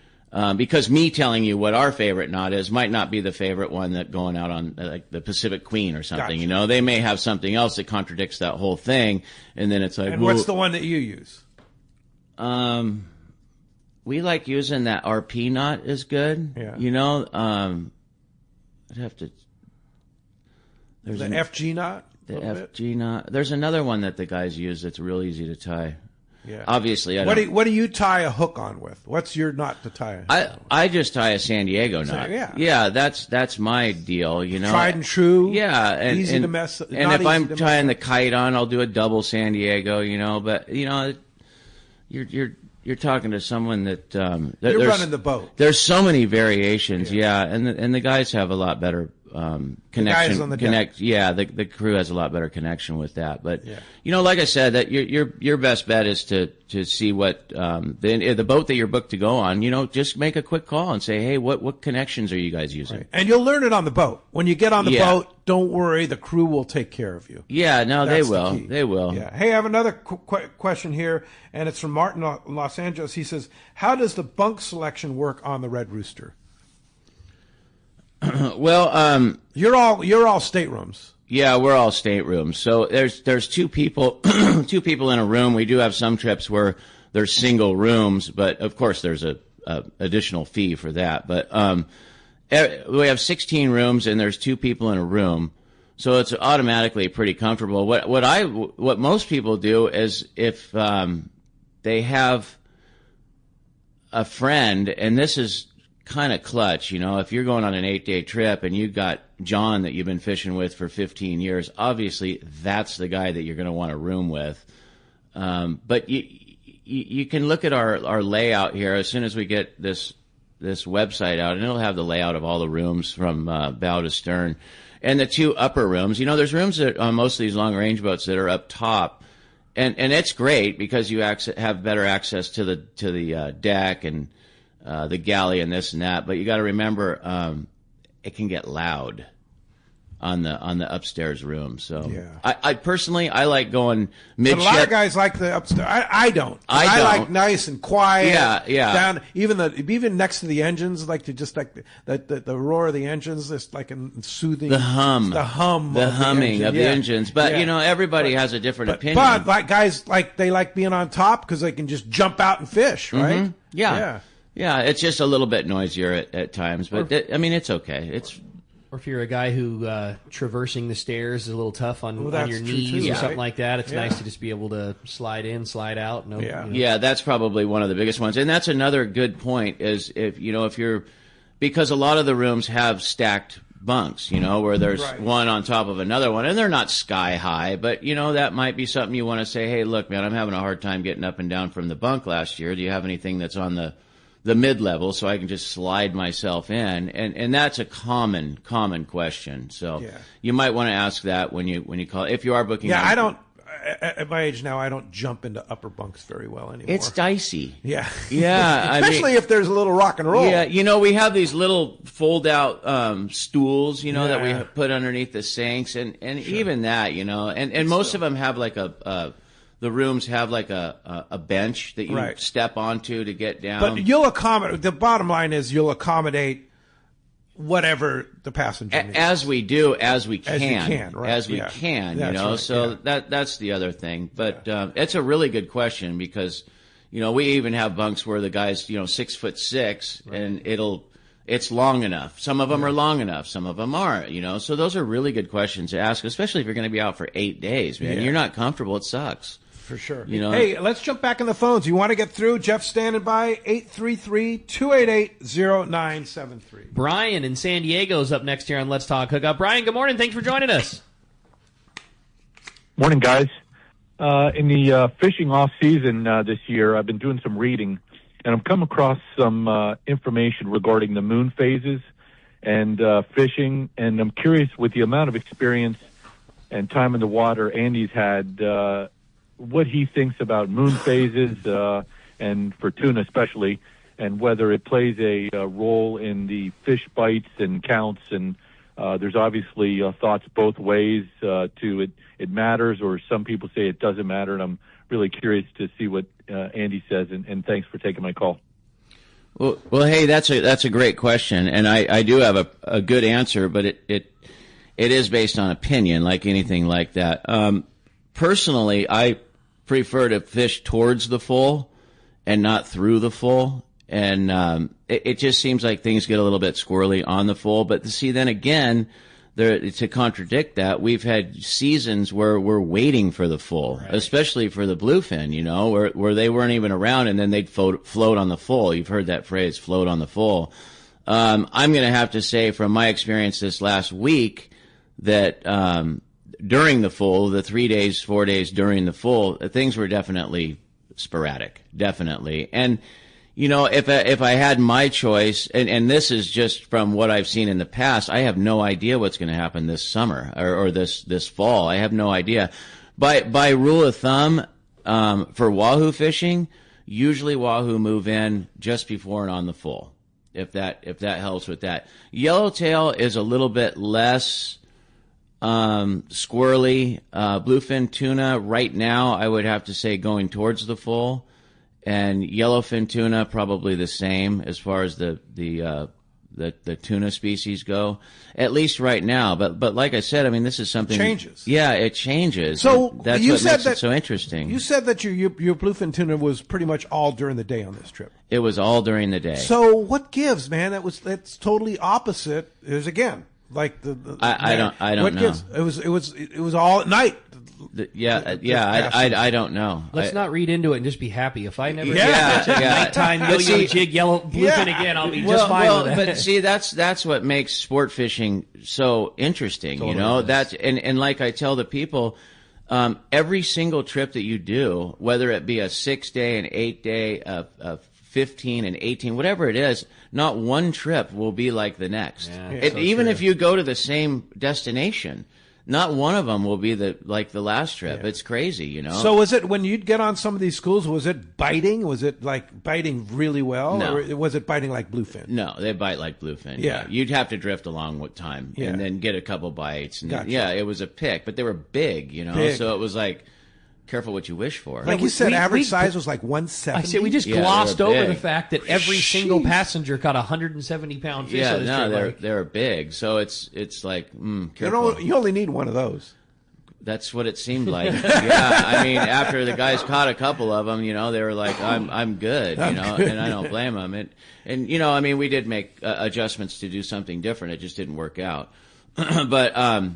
S4: Because me telling you what our favorite knot is might not be the favorite one that going out on like the Pacific Queen or something.
S5: Gotcha.
S4: They may have something else that contradicts that whole thing, and then it's like.
S5: And what's the one that you use?
S4: We like using that RP knot is good.
S5: Yeah.
S4: I'd have to.
S5: There's the FG knot.
S4: The FG knot. There's another one that the guys use that's real easy to tie.
S5: Yeah.
S4: Obviously,
S5: what do you tie a hook on with? What's your knot to tie?
S4: I just tie a San Diego knot.
S5: Yeah,
S4: that's my deal.
S5: Tried and true.
S4: Yeah, and
S5: easy to mess.
S4: And if I'm tying the kite on, I'll do a double San Diego. But you're talking to someone that
S5: you're running the boat.
S4: There's so many variations. Yeah, and the guys have a lot better. Connection,
S5: on the deck.
S4: The crew has a lot better connection with that. But like I said, that your best bet is to see what the boat that you're booked to go on. Just make a quick call and say, hey, what connections are you guys using?
S5: Right. And you'll learn it on the boat. When you get on the boat, don't worry, the crew will take care of you.
S4: Yeah, no,
S5: That's
S4: they will. They will.
S5: Yeah. Hey, I have another question here, and it's from Martin in Los Angeles. He says, how does the bunk selection work on the Red Rooster?
S4: Well,
S5: you're all staterooms.
S4: Yeah, we're all staterooms. So there's two people in a room. We do have some trips where there's single rooms, but of course there's a additional fee for that. But we have 16 rooms and there's two people in a room, so it's automatically pretty comfortable. What most people do is if they have a friend, and this is kind of clutch, if you're going on an 8-day trip and you've got John that you've been fishing with for 15 years, obviously that's the guy that you're going to want to room with. But you can look at our layout here as soon as we get this website out, and it'll have the layout of all the rooms from bow to stern. And the two upper rooms, there's rooms that on most of these long range boats that are up top, and it's great because you have better access to the deck and the galley and this and that, but you got to remember it can get loud on the upstairs room. So I personally like going midship.
S5: But a lot of guys like the upstairs. I don't. I like nice and quiet.
S4: Yeah.
S5: Down even next to the engines, like to just like the roar of the engines, just like a soothing.
S4: The hum.
S5: The
S4: humming of the engines. But everybody has a different opinion.
S5: But like guys they like being on top because they can just jump out and fish, right?
S4: Mm-hmm. Yeah, it's just a little bit noisier at times, but it's okay.
S3: Or if you're a guy who traversing the stairs is a little tough on your knees or something like that, it's nice to just be able to slide in, slide out.
S4: Yeah, that's probably one of the biggest ones, and that's another good point. Is if you're because a lot of the rooms have stacked bunks, where there's one on top of another one, and they're not sky high, but that might be something you want to say, hey, look, man, I'm having a hard time getting up and down from the bunk last year. Do you have anything that's on the mid-level so I can just slide myself in? And that's a common question. So you might want to ask that when you call, if you are booking.
S5: Yeah, I don't. At my age now, I don't jump into upper bunks very well anymore.
S4: It's dicey.
S5: Yeah.
S4: Yeah.
S5: Especially if there's a little rock and roll.
S4: Yeah. We have these little fold-out stools, that we put underneath the sinks. And even that, and most of them have like the rooms have like a bench that you step onto to get down.
S5: But you'll accommodate, the bottom line is you'll accommodate whatever the passenger needs.
S4: As we can. As we can,
S5: Right,
S4: so that's the other thing. But it's a really good question because, we even have bunks where the guy's, 6'6", and it's long enough. Some of them are long enough. Some of them aren't, so those are really good questions to ask, especially if you're going to be out for 8 days, man. You're not comfortable. It sucks.
S5: For sure. Hey, let's jump back in the phones. You want to get through? Jeff's standing by, 833-288-0973.
S3: Brian in San Diego is up next here on Let's Talk Hookup. Brian, good morning. Thanks for joining us.
S12: Morning, guys. In the fishing off-season this year, I've been doing some reading, and I've come across some information regarding the moon phases and fishing, and I'm curious, with the amount of experience and time in the water Andy's had, what he thinks about moon phases, and for tuna especially, and whether it plays a role in the fish bites and counts. And there's obviously thoughts both ways to it. It matters, or some people say it doesn't matter, and I'm really curious to see what Andy says, and thanks for taking my call.
S4: Well, hey, that's a great question, and I do have a good answer, but it is based on opinion, like anything like that. Personally, I prefer to fish towards the full and not through the full. And it just seems like things get a little bit squirrely on the full. But see, then again, to contradict that, we've had seasons where we're waiting for the full, especially for the bluefin, where they weren't even around, and then they'd float on the full. You've heard that phrase, float on the full. I'm going to have to say, from my experience this last week, that during the full, the 3 days, 4 days during the full, things were definitely sporadic, definitely. And, if I had my choice, and this is just from what I've seen in the past, I have no idea what's going to happen this summer or this fall. I have no idea. By rule of thumb, for wahoo fishing, usually wahoo move in just before and on the full, if that helps with that. Yellowtail is a little bit less squirrely. Bluefin tuna right now, I would have to say going towards the full, and yellowfin tuna probably the same as far as the tuna species go, at least right now. But like I said, I mean, this is something
S5: changes.
S4: Yeah, it changes.
S5: So
S4: that's
S5: you
S4: what
S5: said
S4: makes
S5: that,
S4: it so interesting.
S5: You said that your bluefin tuna was pretty much all during the day on this trip.
S4: It was all during the day.
S5: So what gives, man? That's totally opposite. Is again. Like
S4: I don't know.
S5: It was all at night.
S4: I don't know.
S3: Let's not read into it and just be happy. If I never
S4: catch
S3: a nighttime yo-yo jig yellow bluefin again, I'll be just fine with it.
S4: But see, that's what makes sport fishing so interesting. Totally that's and like I tell the people, every single trip that you do, whether it be a 6-day, an 8-day, a 15 and 18, whatever it is, not one trip will be like the next. Yeah, even if you go to the same destination, not one of them will be like the last trip. Yeah. It's crazy,
S5: So was it, when you'd get on some of these schools, was it biting? Was it like biting really well?
S4: No.
S5: Or was it biting like bluefin?
S4: No, they bite like bluefin. Yeah. You'd have to drift along with time and then get a couple bites. And
S5: gotcha.
S4: Yeah, it was a pick, but they were big,
S5: Big.
S4: So it was like, careful what you wish for.
S5: Like you said, average size was like 170.
S3: I say we just glossed over the fact that every single passenger caught 170-pound fish.
S4: Yeah, no, they're big. So it's like, careful.
S5: You only need one of those.
S4: That's what it seemed like. Yeah, I mean, after the guys caught a couple of them, they were like, I'm good, and I don't blame them. And I mean, we did make adjustments to do something different. It just didn't work out. But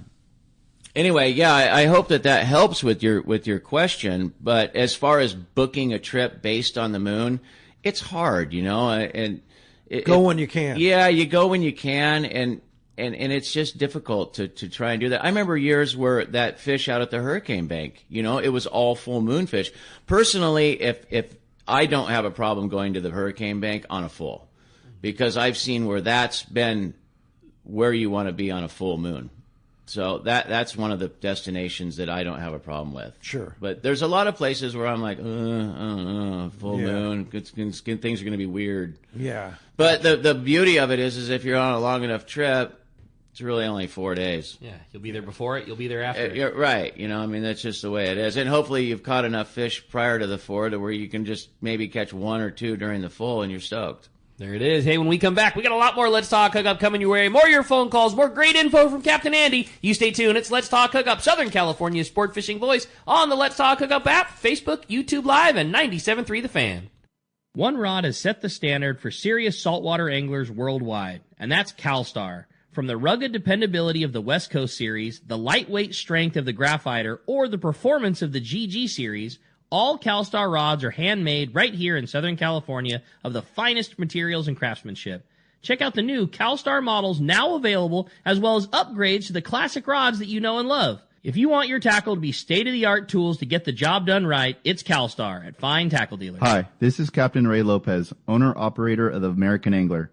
S4: anyway, yeah, I hope that helps with your question. But as far as booking a trip based on the moon, it's hard, and
S5: go when you can.
S4: Yeah, you go when you can, And it's just difficult to try and do that. I remember years where that fish out at the hurricane bank, it was all full moon fish. Personally, if I don't have a problem going to the hurricane bank on a full, because I've seen where that's been where you want to be on a full moon. So that's one of the destinations that I don't have a problem with.
S5: Sure.
S4: But there's a lot of places where I'm like, full moon, things are going to be weird.
S5: Yeah.
S4: But the beauty of it is if you're on a long enough trip, it's really only 4 days.
S3: Yeah, you'll be there before it, you'll be there after it.
S4: You're right. That's just the way it is. And hopefully you've caught enough fish prior to the 4 to where you can just maybe catch 1 or 2 during the full and you're stoked.
S3: There it is. Hey, when we come back, we got a lot more Let's Talk Hookup coming your way. More of your phone calls, more great info from Captain Andy. You stay tuned. It's Let's Talk Hookup, Southern California's sport fishing voice on the Let's Talk Hookup app, Facebook, YouTube Live, and 97.3 The Fan. One rod has set the standard for serious saltwater anglers worldwide, and that's CalStar. From the rugged dependability of the West Coast Series, the lightweight strength of the Graphiter, or the performance of the GG Series, all CalStar rods are handmade right here in Southern California of the finest materials and craftsmanship. Check out the new CalStar models now available, as well as upgrades to the classic rods that you know and love. If you want your tackle to be state-of-the-art tools to get the job done right, it's CalStar at fine tackle dealers.
S13: Hi, this is Captain Ray Lopez, owner-operator of the American Angler.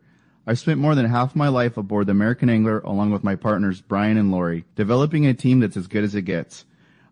S13: I've spent more than half my life aboard the American Angler along with my partners Brian and Lori, developing a team that's as good as it gets.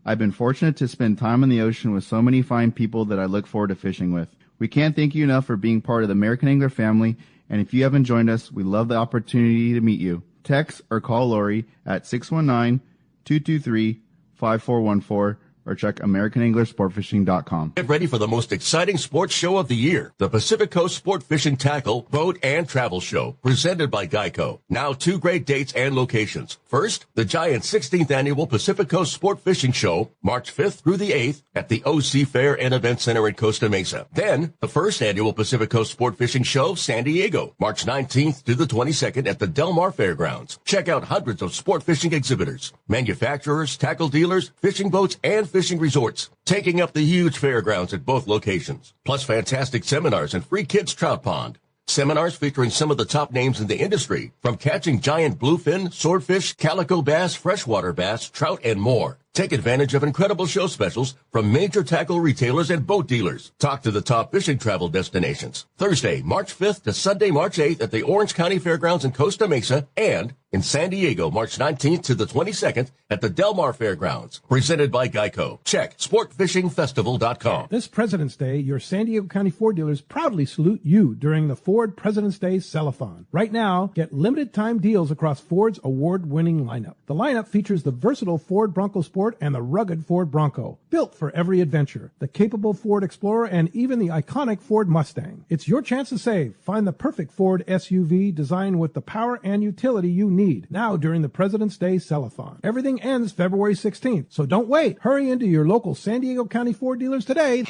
S13: I've been fortunate to spend time in the ocean with so many fine people that I look forward to fishing with. We can't thank you enough for being part of the American Angler family, and if you haven't joined us, we love the opportunity to meet you. Text or call Lori at 619-223-5414 or check AmericanAnglerSportFishing.com.
S14: Get ready for the most exciting sports show of the year, the Pacific Coast Sport Fishing Tackle, Boat, and Travel Show, presented by Geico. Now 2 great dates and locations. First, the giant 16th Annual Pacific Coast Sport Fishing Show, March 5th through the 8th at the OC Fair and Event Center in Costa Mesa. Then, the first annual Pacific Coast Sport Fishing Show, San Diego, March 19th to the 22nd at the Del Mar Fairgrounds. Check out hundreds of sport fishing exhibitors, manufacturers, tackle dealers, fishing boats, and fishing resorts, taking up the huge fairgrounds at both locations, plus fantastic seminars and free kids trout pond. Seminars featuring some of the top names in the industry, from catching giant bluefin, swordfish, calico bass, freshwater bass, trout, and more. Take advantage of incredible show specials from major tackle retailers and boat dealers. Talk to the top fishing travel destinations. Thursday, March 5th to Sunday, March 8th at the Orange County Fairgrounds in Costa Mesa, and in San Diego, March 19th to the 22nd at the Del Mar Fairgrounds. Presented by Geico. Check sportfishingfestival.com.
S2: This President's Day, your San Diego County Ford dealers proudly salute you during the Ford President's Day Sell-a-thon. Right now, get limited time deals across Ford's award-winning lineup. The lineup features the versatile Ford Bronco Sport and the rugged Ford Bronco, built for every adventure, the capable Ford Explorer, and even the iconic Ford Mustang. It's your chance to save. Find the perfect Ford SUV designed with the power and utility you need now during the President's Day Sell-a-thon. Everything ends February 16th, so don't wait. Hurry into your local San Diego County Ford dealers today.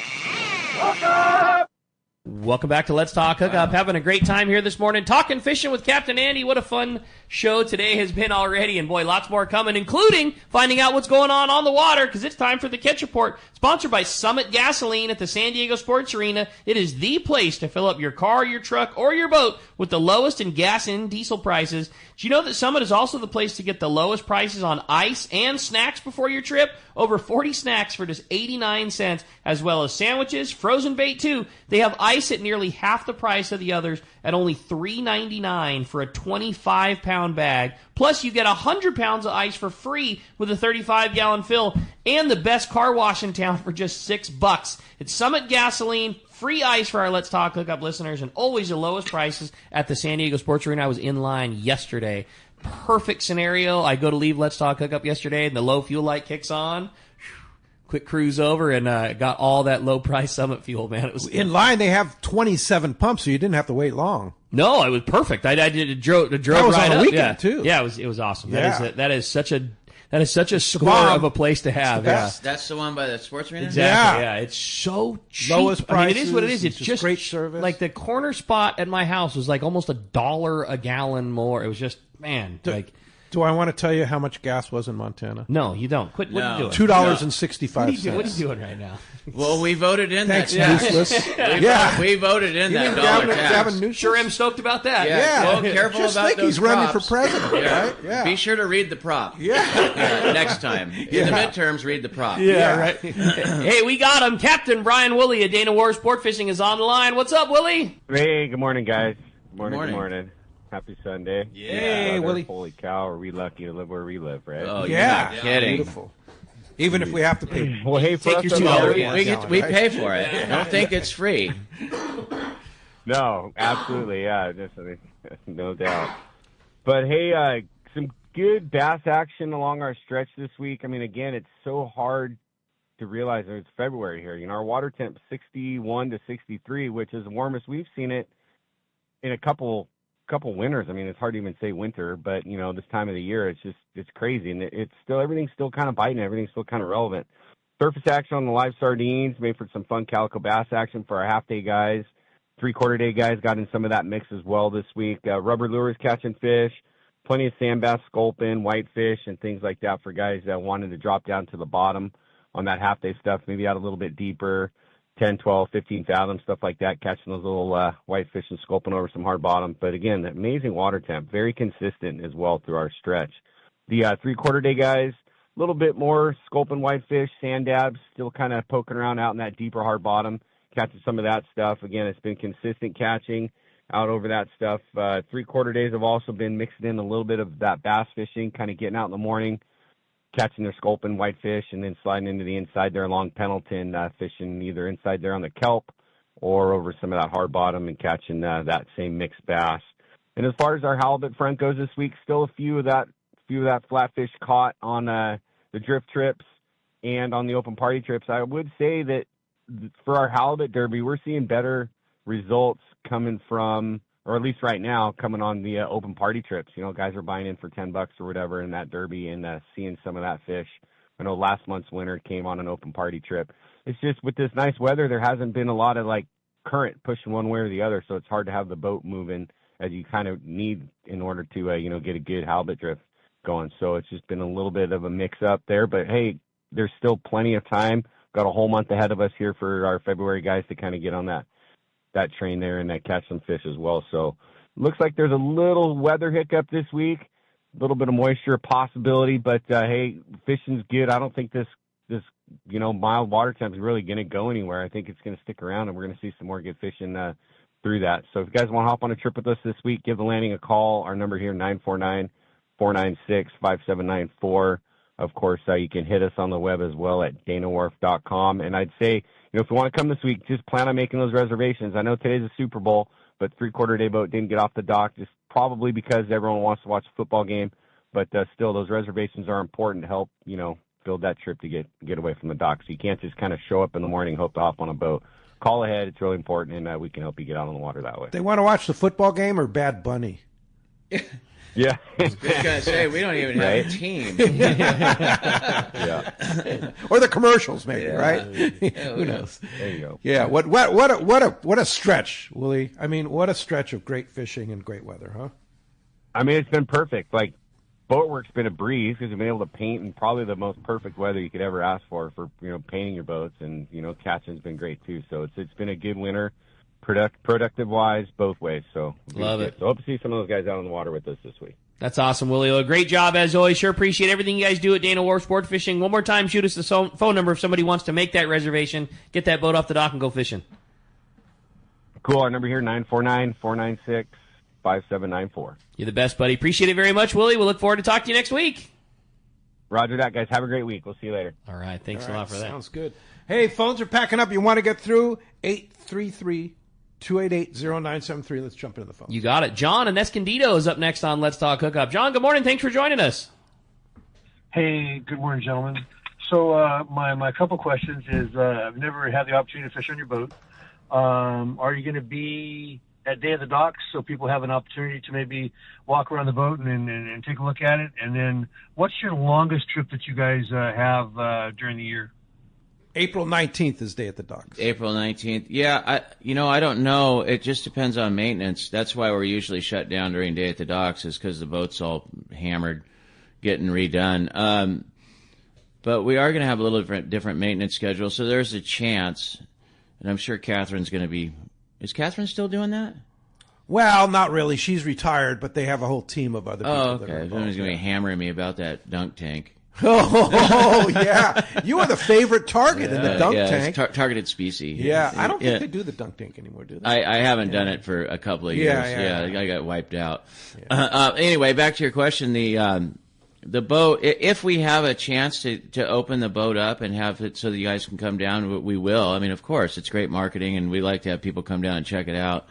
S3: Welcome back to Let's Talk Hookup. Having a great time here this morning, talking fishing with Captain Andy. What a fun show today has been already, and boy, lots more coming, including finding out what's going on the water, because it's time for the Catch Report, sponsored by Summit Gasoline at the San Diego Sports Arena. It is the place to fill up your car, your truck, or your boat with the lowest in gas and diesel prices. Do you know that Summit is also the place to get the lowest prices on ice and snacks before your trip? Over 40 snacks for just 89 cents, as well as sandwiches, frozen bait too. They have ice at nearly half the price of the others at only $3.99 for a 25-pound bag. Plus, you get 100 pounds of ice for free with a 35-gallon fill, and the best car wash in town for just $6. It's Summit Gasoline, free ice for our Let's Talk Hookup listeners, and always the lowest prices at the San Diego Sports Arena. I was in line yesterday. Perfect scenario. I go to leave Let's Talk Hookup yesterday, and the low fuel light kicks on. Quick cruise over and got all that low price Summit fuel, man. It was
S5: in line. They have 27 pumps, so you didn't have to wait long.
S3: No, it was perfect. I drove
S5: that was
S3: right
S5: on a
S3: up.
S5: weekend too.
S3: Yeah, it was awesome.
S5: Yeah.
S3: That is such a score of a place to have. Yeah.
S4: That's the one by the sports arena?
S3: Exactly. Yeah. It's so cheap.
S5: Lowest prices.
S3: I mean, it is what it is. It's just
S5: great service.
S3: Like the corner spot at my house was like almost $1 a gallon more. It was just, man,
S5: Do I want to tell you how much gas was in Montana?
S3: No, you don't. Quit. What are you doing?
S5: $2.65.
S3: What are you doing right now?
S4: Well, we voted in
S5: Thanks,
S4: that.
S5: useless.
S4: We voted in that dollar tax.
S3: Sure am stoked about that.
S4: Yeah. Well, careful
S5: Just
S4: about
S5: think
S4: those
S5: he's running for
S4: props.
S5: president, right? Yeah.
S4: Be sure to read the prop. Next time. In the midterms, read the prop.
S3: Yeah, right. Hey, we got him. Captain Brian Woolley at Dana War Sport Fishing is on the line. What's up, Willie?
S15: Hey, good morning, guys. Good morning. Happy Sunday.
S5: Hey, Willie.
S15: Holy cow, are we lucky to live where we live, right?
S4: Oh, yeah. You're not kidding.
S5: Beautiful. Even if we have to pay.
S15: Well, hey, for
S3: Take
S15: us,
S3: your
S4: we pay for it. I don't think it's free.
S15: No, absolutely, yeah, no doubt. But hey, some good bass action along our stretch this week. I mean, again, it's so hard to realize that it's February here. You know, our water temp 61 to 63, which is the warmest we've seen it in a couple winters. I mean, it's hard to even say winter, but you know, this time of the year, it's crazy, and everything's still kind of biting. Everything's still kind of relevant. Surface action on the live sardines made for some fun calico bass action for our half day guys. 3/4 day guys got in some of that mix as well this week. Rubber lures catching fish, plenty of sand bass, sculpin, whitefish, and things like that for guys that wanted to drop down to the bottom on that half day stuff, maybe out a little bit deeper. 10, 12, 15 fathoms, stuff like that, catching those little whitefish and sculpin over some hard bottom. But again, amazing water temp, very consistent as well through our stretch. The 3/4 day guys, a little bit more sculpin, whitefish, sand dabs, still kind of poking around out in that deeper hard bottom, catching some of that stuff. Again, it's been consistent catching out over that stuff. 3/4 days have also been mixing in a little bit of that bass fishing, kind of getting out in the morning, catching their sculpin, whitefish, and then sliding into the inside there along Pendleton, fishing either inside there on the kelp or over some of that hard bottom and catching that same mixed bass. And as far as our halibut front goes this week, still a few of that flatfish caught on the drift trips and on the open party trips. I would say that for our halibut derby, we're seeing better results coming from, or at least right now, coming on the open party trips. You know, guys are buying in for $10 or whatever in that derby and seeing some of that fish. I know last month's winner came on an open party trip. It's just with this nice weather, there hasn't been a lot of like current pushing one way or the other, so it's hard to have the boat moving as you kind of need in order to get a good halibut drift going. So it's just been a little bit of a mix up there, but hey, there's still plenty of time. Got a whole month ahead of us here for our February guys to kind of get on that train there and catch some fish as well. So looks like there's a little weather hiccup this week, a little bit of moisture possibility, but hey, fishing's good. I don't think this mild water temp is really going to go anywhere. I think it's going to stick around, and we're going to see some more good fishing through that. So if you guys want to hop on a trip with us this week, give the landing a call. Our number here, 949-496-5794. Of course, you can hit us on the web as well at danawharf.com. And I'd say, if you want to come this week, just plan on making those reservations. I know today's a Super Bowl, but 3/4 day boat didn't get off the dock, just probably because everyone wants to watch a football game. But still, those reservations are important to help, build that trip to get away from the dock. So you can't just kind of show up in the morning and hope to hop on a boat. Call ahead. It's really important, and we can help you get out on the water that way.
S5: They want to watch the football game or Bad Bunny?
S15: Yeah.
S4: I was just going to say, we don't even have a team.
S5: Yeah. Or the commercials, maybe, right? Who knows?
S15: There you go.
S5: Yeah. What a stretch, Willie. I mean, what a stretch of great fishing and great weather, huh?
S15: I mean, it's been perfect. Like, boatwork's been a breeze because we've been able to paint in probably the most perfect weather you could ever ask for painting your boats, and catching's been great too. So it's been a good winter, productive wise, both ways. So
S3: love it.
S15: So hope to see some of those guys out on the water with us this week.
S3: That's awesome, Willie. Well, great job as always. Sure appreciate everything you guys do at Dana War Sport Fishing. One more time, shoot us the phone number if somebody wants to make that reservation, get that boat off the dock, and go fishing.
S15: Cool. Our number here, 949-496-5794.
S3: You're the best, buddy. Appreciate it very much, Willie. We'll look forward to talking to you next week.
S15: Roger that, guys. Have a great week. We'll see you later.
S3: All right. Thanks a lot for that.
S5: Sounds good. Hey, phones are packing up. You want to get through? 833-288-0973. Let's jump into the phone.
S3: You got it. John in Escondido is up next on Let's Talk Hookup. John, good morning. Thanks for joining us.
S16: Hey, good morning, gentlemen. So my couple questions is I've never had the opportunity to fish on your boat. Are you going to be at Day of the Docks so people have an opportunity to maybe walk around the boat and take a look at it? And then what's your longest trip that you guys have during the year?
S5: April 19th is Day at the Docks.
S4: April 19th. Yeah, I don't know. It just depends on maintenance. That's why we're usually shut down during Day at the Docks, is because the boat's all hammered. getting redone. But we are going to have a little different maintenance schedule, so there's a chance, and I'm sure Catherine's going to be. Is Catherine still doing that?
S5: Well, not really. She's retired, but they have a whole team of other people.
S4: Oh,
S5: that are
S4: okay.
S5: involved.
S4: Someone's going to be hammering me about that dunk tank.
S5: Oh, yeah. You are the favorite target in the dunk tank.
S4: Targeted species.
S5: Yeah, I don't think they do the dunk tank anymore, do they?
S4: I haven't done it for a couple of years. Yeah, I got wiped out. Anyway, back to your question. The boat, if we have a chance to open the boat up and have it so that you guys can come down, we will. I mean, of course, it's great marketing, and we like to have people come down and check it out.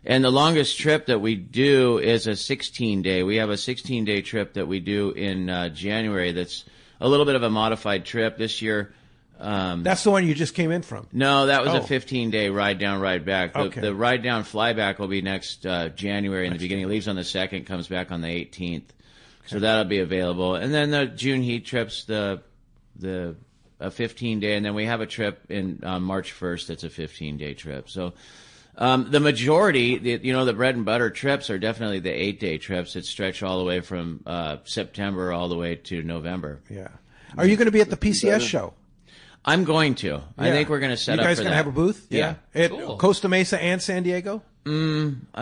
S4: And the longest trip that we do is a 16-day. We have a 16-day trip that we do in January that's a little bit of a modified trip this year.
S5: That's the one you just came in from?
S4: No, that was a 15-day ride down, ride back. The ride down, fly back will be next January in the beginning. It leaves on the 2nd, comes back on the 18th. So that'll be available. And then the June heat trips, a 15-day, and then we have a trip on March 1st that's a 15-day trip. So the majority, the bread and butter trips are definitely the 8-day trips that stretch all the way from September all the way to November.
S5: Yeah. Are you going to be at the PCS show?
S4: I'm going to. I think we're going to set up for that.
S5: You guys going to have a booth?
S4: Yeah.
S5: At Costa Mesa and San Diego?
S4: I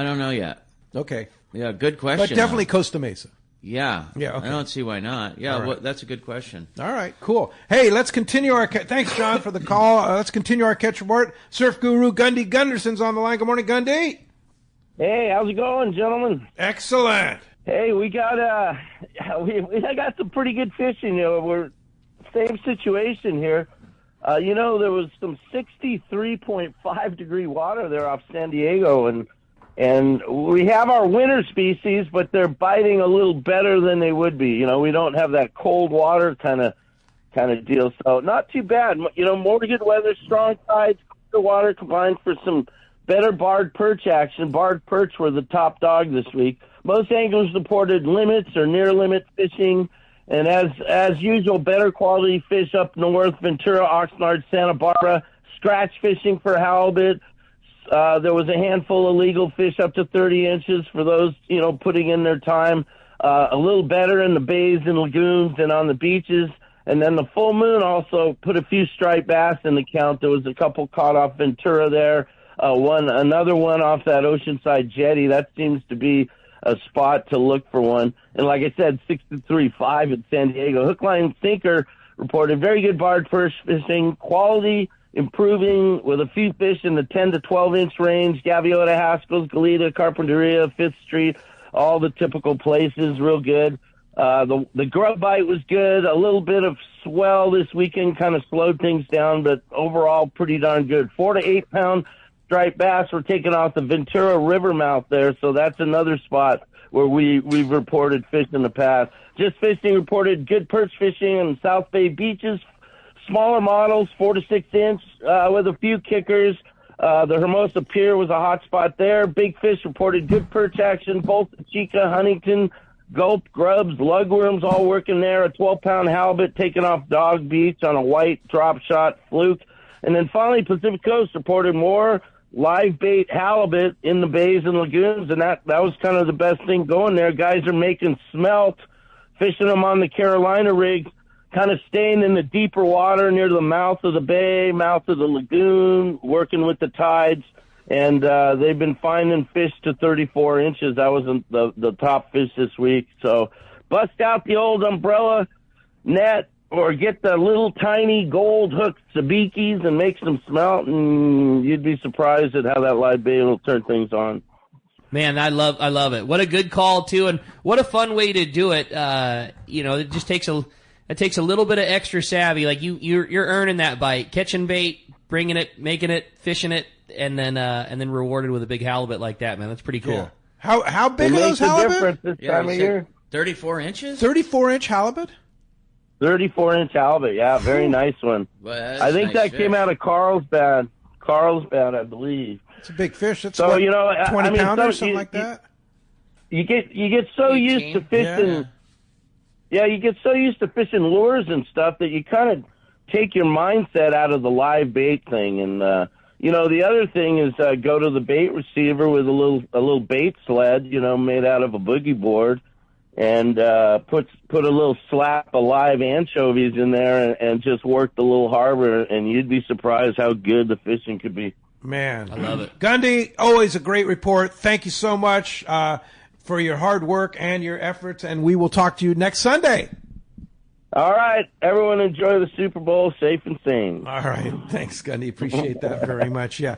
S4: don't know yet.
S5: Okay.
S4: Yeah, good question.
S5: But definitely Costa Mesa.
S4: Yeah.
S5: Yeah. Okay.
S4: I don't see why not. Yeah,
S5: right.
S4: that's a good question.
S5: All right, cool. Hey, let's continue our. Thanks, John, for the call. Let's continue our catch report. Surf guru Gundy Gunderson's on the line. Good morning, Gundy.
S17: Hey, how's it going, gentlemen?
S5: Excellent.
S17: Hey, we got we got some pretty good fishing. We're same situation here. There was some 63.5 degree water there off San Diego, and we have our winter species, but they're biting a little better than they would be. We don't have that cold water kind of deal, so not too bad. More good weather, strong tides, colder water combined for some better barred perch action. Barred perch were the top dog this week. Most anglers reported limits or near limit fishing, and as usual, better quality fish up north, Ventura, Oxnard, Santa Barbara, scratch fishing for halibut. There was a handful of legal fish up to 30 inches for those, putting in their time. A little better in the bays and lagoons and on the beaches. And then the full moon also put a few striped bass in the count. There was a couple caught off Ventura there. Another one off that Oceanside jetty. That seems to be a spot to look for one. And like I said, 63.5 at San Diego. Hook, line, and sinker reported very good barred perch fishing, quality improving with a few fish in the 10 to 12 inch range. Gaviota, Haskell's, Goleta, Carpinteria, 5th Street, all the typical places, real good. The grub bite was good. A little bit of swell this weekend kind of slowed things down, but overall pretty darn good. 4 to 8 pound striped bass were taken off the Ventura River mouth there, so that's another spot where we've reported fish in the past. Just Fishing reported good perch fishing in South Bay beaches. Smaller models, 4 to 6 inch, with a few kickers. The Hermosa Pier was a hot spot there. Big Fish reported good perch action. Both Chica, Huntington, Gulp, Grubs, Lugworms all working there. A 12-pound halibut taken off Dog Beach on a white drop shot fluke. And then finally, Pacific Coast reported more live bait halibut in the bays and lagoons, and that was kind of the best thing going there. Guys are making smelt, fishing them on the Carolina rigs, kind of staying in the deeper water near the mouth of the bay, mouth of the lagoon, working with the tides, and they've been finding fish to 34 inches. That was the top fish this week. So bust out the old umbrella net or get the little tiny gold hook sabikis and make some smelt, and you'd be surprised at how that live bait will turn things on.
S3: Man, I love it. What a good call too, and what a fun way to do it. It just takes a little bit of extra savvy. Like you're earning that bite, catching bait, bringing it, making it, fishing it, and then rewarded with a big halibut like that. Man, that's pretty cool.
S5: Yeah. How big are those halibut?
S17: This time of year.
S4: 34 inches.
S5: 34-inch halibut.
S17: 34-inch halibut. Yeah, very nice one.
S4: Well,
S17: I think
S4: nice
S17: that came out of Carlsbad, I believe.
S5: It's a big fish. It's
S17: so
S5: 20 pounders, something like that.
S17: You get so 18? Used to fishing. Yeah, you get so used to fishing lures and stuff that you kind of take your mindset out of the live bait thing. And the other thing is go to the bait receiver with a little bait sled, made out of a boogie board, and put a little slap of live anchovies in there and just work the little harbor, and you'd be surprised how good the fishing could be.
S5: Man,
S3: I love it.
S5: Gundy, always a great report. Thank you so much for your hard work and your efforts, and we will talk to you next Sunday.
S17: All right. Everyone enjoy the Super Bowl safe and sane.
S5: All right. Thanks, Gundy. Appreciate that very much. Yeah.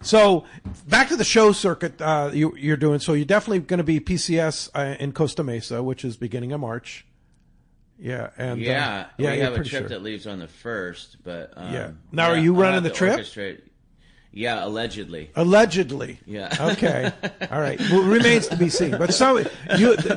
S5: So back to the show circuit you're doing. So you're definitely going to be PCS in Costa Mesa, which is beginning of March. Yeah. And
S4: we have a trip
S5: sure.
S4: that leaves on the 1st. But
S5: yeah. Now, are you running the trip?
S4: Yeah, allegedly.
S5: Allegedly.
S4: Yeah.
S5: Okay. All right. Well, it remains to be seen. But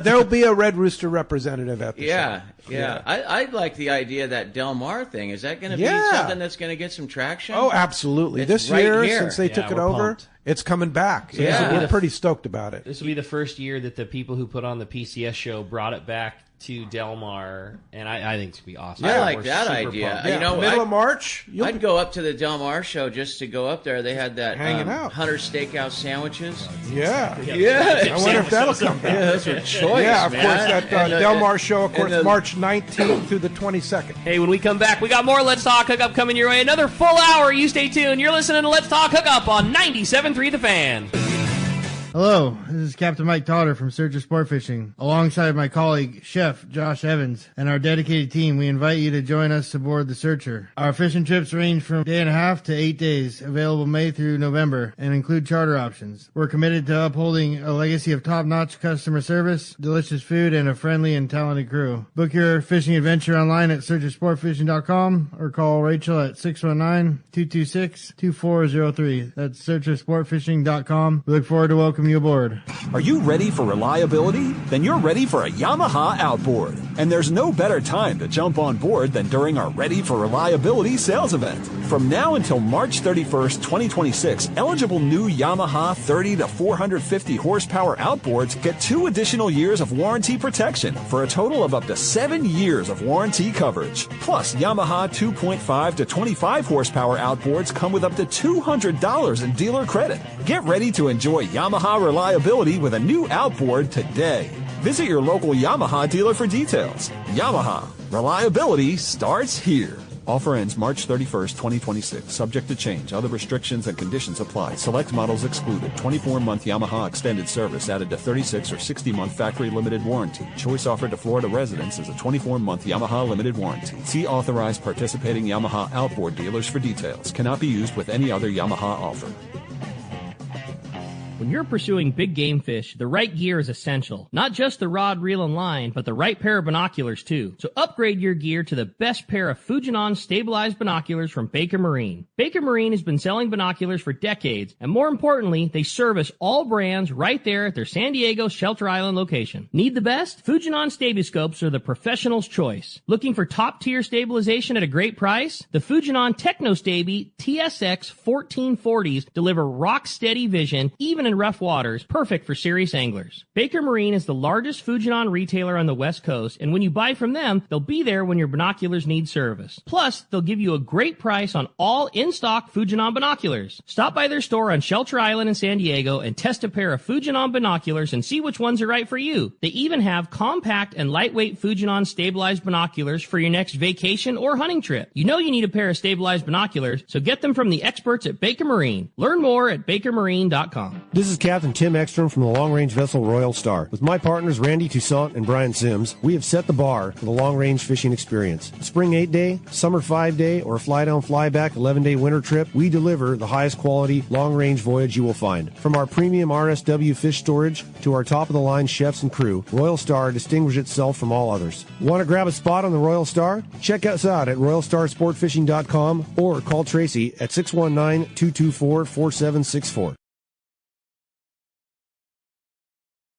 S5: there'll be a Red Rooster representative at the show.
S4: Yeah. I like the idea of that Del Mar thing. Is that going to be something that's going to get some traction?
S5: Oh, absolutely.
S4: It's
S5: this
S4: right
S5: year,
S4: here.
S5: since they took it over, it's coming back.
S3: Yeah.
S5: We're pretty stoked about it.
S3: This will be the first year that the people who put on the PCS show brought it back to Del Mar, and I think it's going to be awesome.
S4: I like that idea.
S5: Yeah.
S4: You know,
S5: middle of March,
S4: I'd go up to the Del Mar show just to go up there. They had that
S5: hanging out
S4: Hunter Steakhouse sandwiches.
S5: Yeah.
S4: I
S5: wonder if that'll come back.
S4: Yeah, those are choice.
S5: Yeah, of
S4: man.
S5: course, that Del Mar show, of course, March 19th through the 22nd.
S3: Hey, when we come back, we got more Let's Talk Hookup coming your way. Another full hour. You stay tuned. You're listening to Let's Talk Hookup on 97.3 The Fan.
S18: Hello, this is Captain Mike Totter from Searcher Sport Fishing. Alongside my colleague, Chef Josh Evans, and our dedicated team, we invite you to join us aboard the Searcher. Our fishing trips range from 1.5 to 8 days, available May through November, and include charter options. We're committed to upholding a legacy of top-notch customer service, delicious food, and a friendly and talented crew. Book your fishing adventure online at searchersportfishing.com or call Rachel at 619-226-2403. That's searchersportfishing.com. We look forward to welcoming you aboard.
S19: Are you ready for reliability? Then you're ready for a Yamaha outboard. And there's no better time to jump on board than during our Ready for Reliability sales event. From now until March 31st, 2026, eligible new Yamaha 30 to 450 horsepower outboards get 2 additional years of warranty protection for a total of up to 7 years of warranty coverage. Plus, Yamaha 2.5 to 25 horsepower outboards come with up to $200 in dealer credit. Get ready to enjoy Yamaha reliability with a new outboard today. Visit your local Yamaha dealer for details. Yamaha. Reliability starts here. Offer ends March 31st, 2026. Subject to change. Other restrictions and conditions apply. Select models excluded. 24-month Yamaha extended service added to 36 or 60-month factory limited warranty. Choice offered to Florida residents is a 24-month Yamaha limited warranty. See authorized participating Yamaha outboard dealers for details. Cannot be used with any other Yamaha offer.
S3: When you're pursuing big game fish, the right gear is essential. Not just the rod, reel, and line, but the right pair of binoculars too. So upgrade your gear to the best pair of Fujinon stabilized binoculars from Baker Marine. Baker Marine has been selling binoculars for decades, and more importantly, they service all brands right there at their San Diego Shelter Island location. Need the best? Fujinon Stabiscopes are the professional's choice. Looking for top-tier stabilization at a great price? The Fujinon TechnoStabi TSX 1440s deliver rock-steady vision, even in rough waters, perfect for serious anglers. Baker Marine is the largest Fujinon retailer on the West Coast, and when you buy from them, they'll be there when your binoculars need service. Plus, they'll give you a great price on all in-stock Fujinon binoculars. Stop by their store on Shelter Island in San Diego and test a pair of Fujinon binoculars and see which ones are right for you. They even have compact and lightweight Fujinon stabilized binoculars for your next vacation or hunting trip. You know you need a pair of stabilized binoculars, so get them from the experts at Baker Marine. Learn more at bakermarine.com.
S20: This is Captain Tim Ekstrom from the long-range vessel Royal Star. With my partners Randy Toussaint and Brian Sims, we have set the bar for the long-range fishing experience. Spring 8-day, summer 5-day, or fly-down, fly-back 11-day winter trip, we deliver the highest quality long-range voyage you will find. From our premium RSW fish storage to our top-of-the-line chefs and crew, Royal Star distinguishes itself from all others. Want to grab a spot on the Royal Star? Check us out at RoyalStarSportFishing.com or call Tracy at 619-224-4764.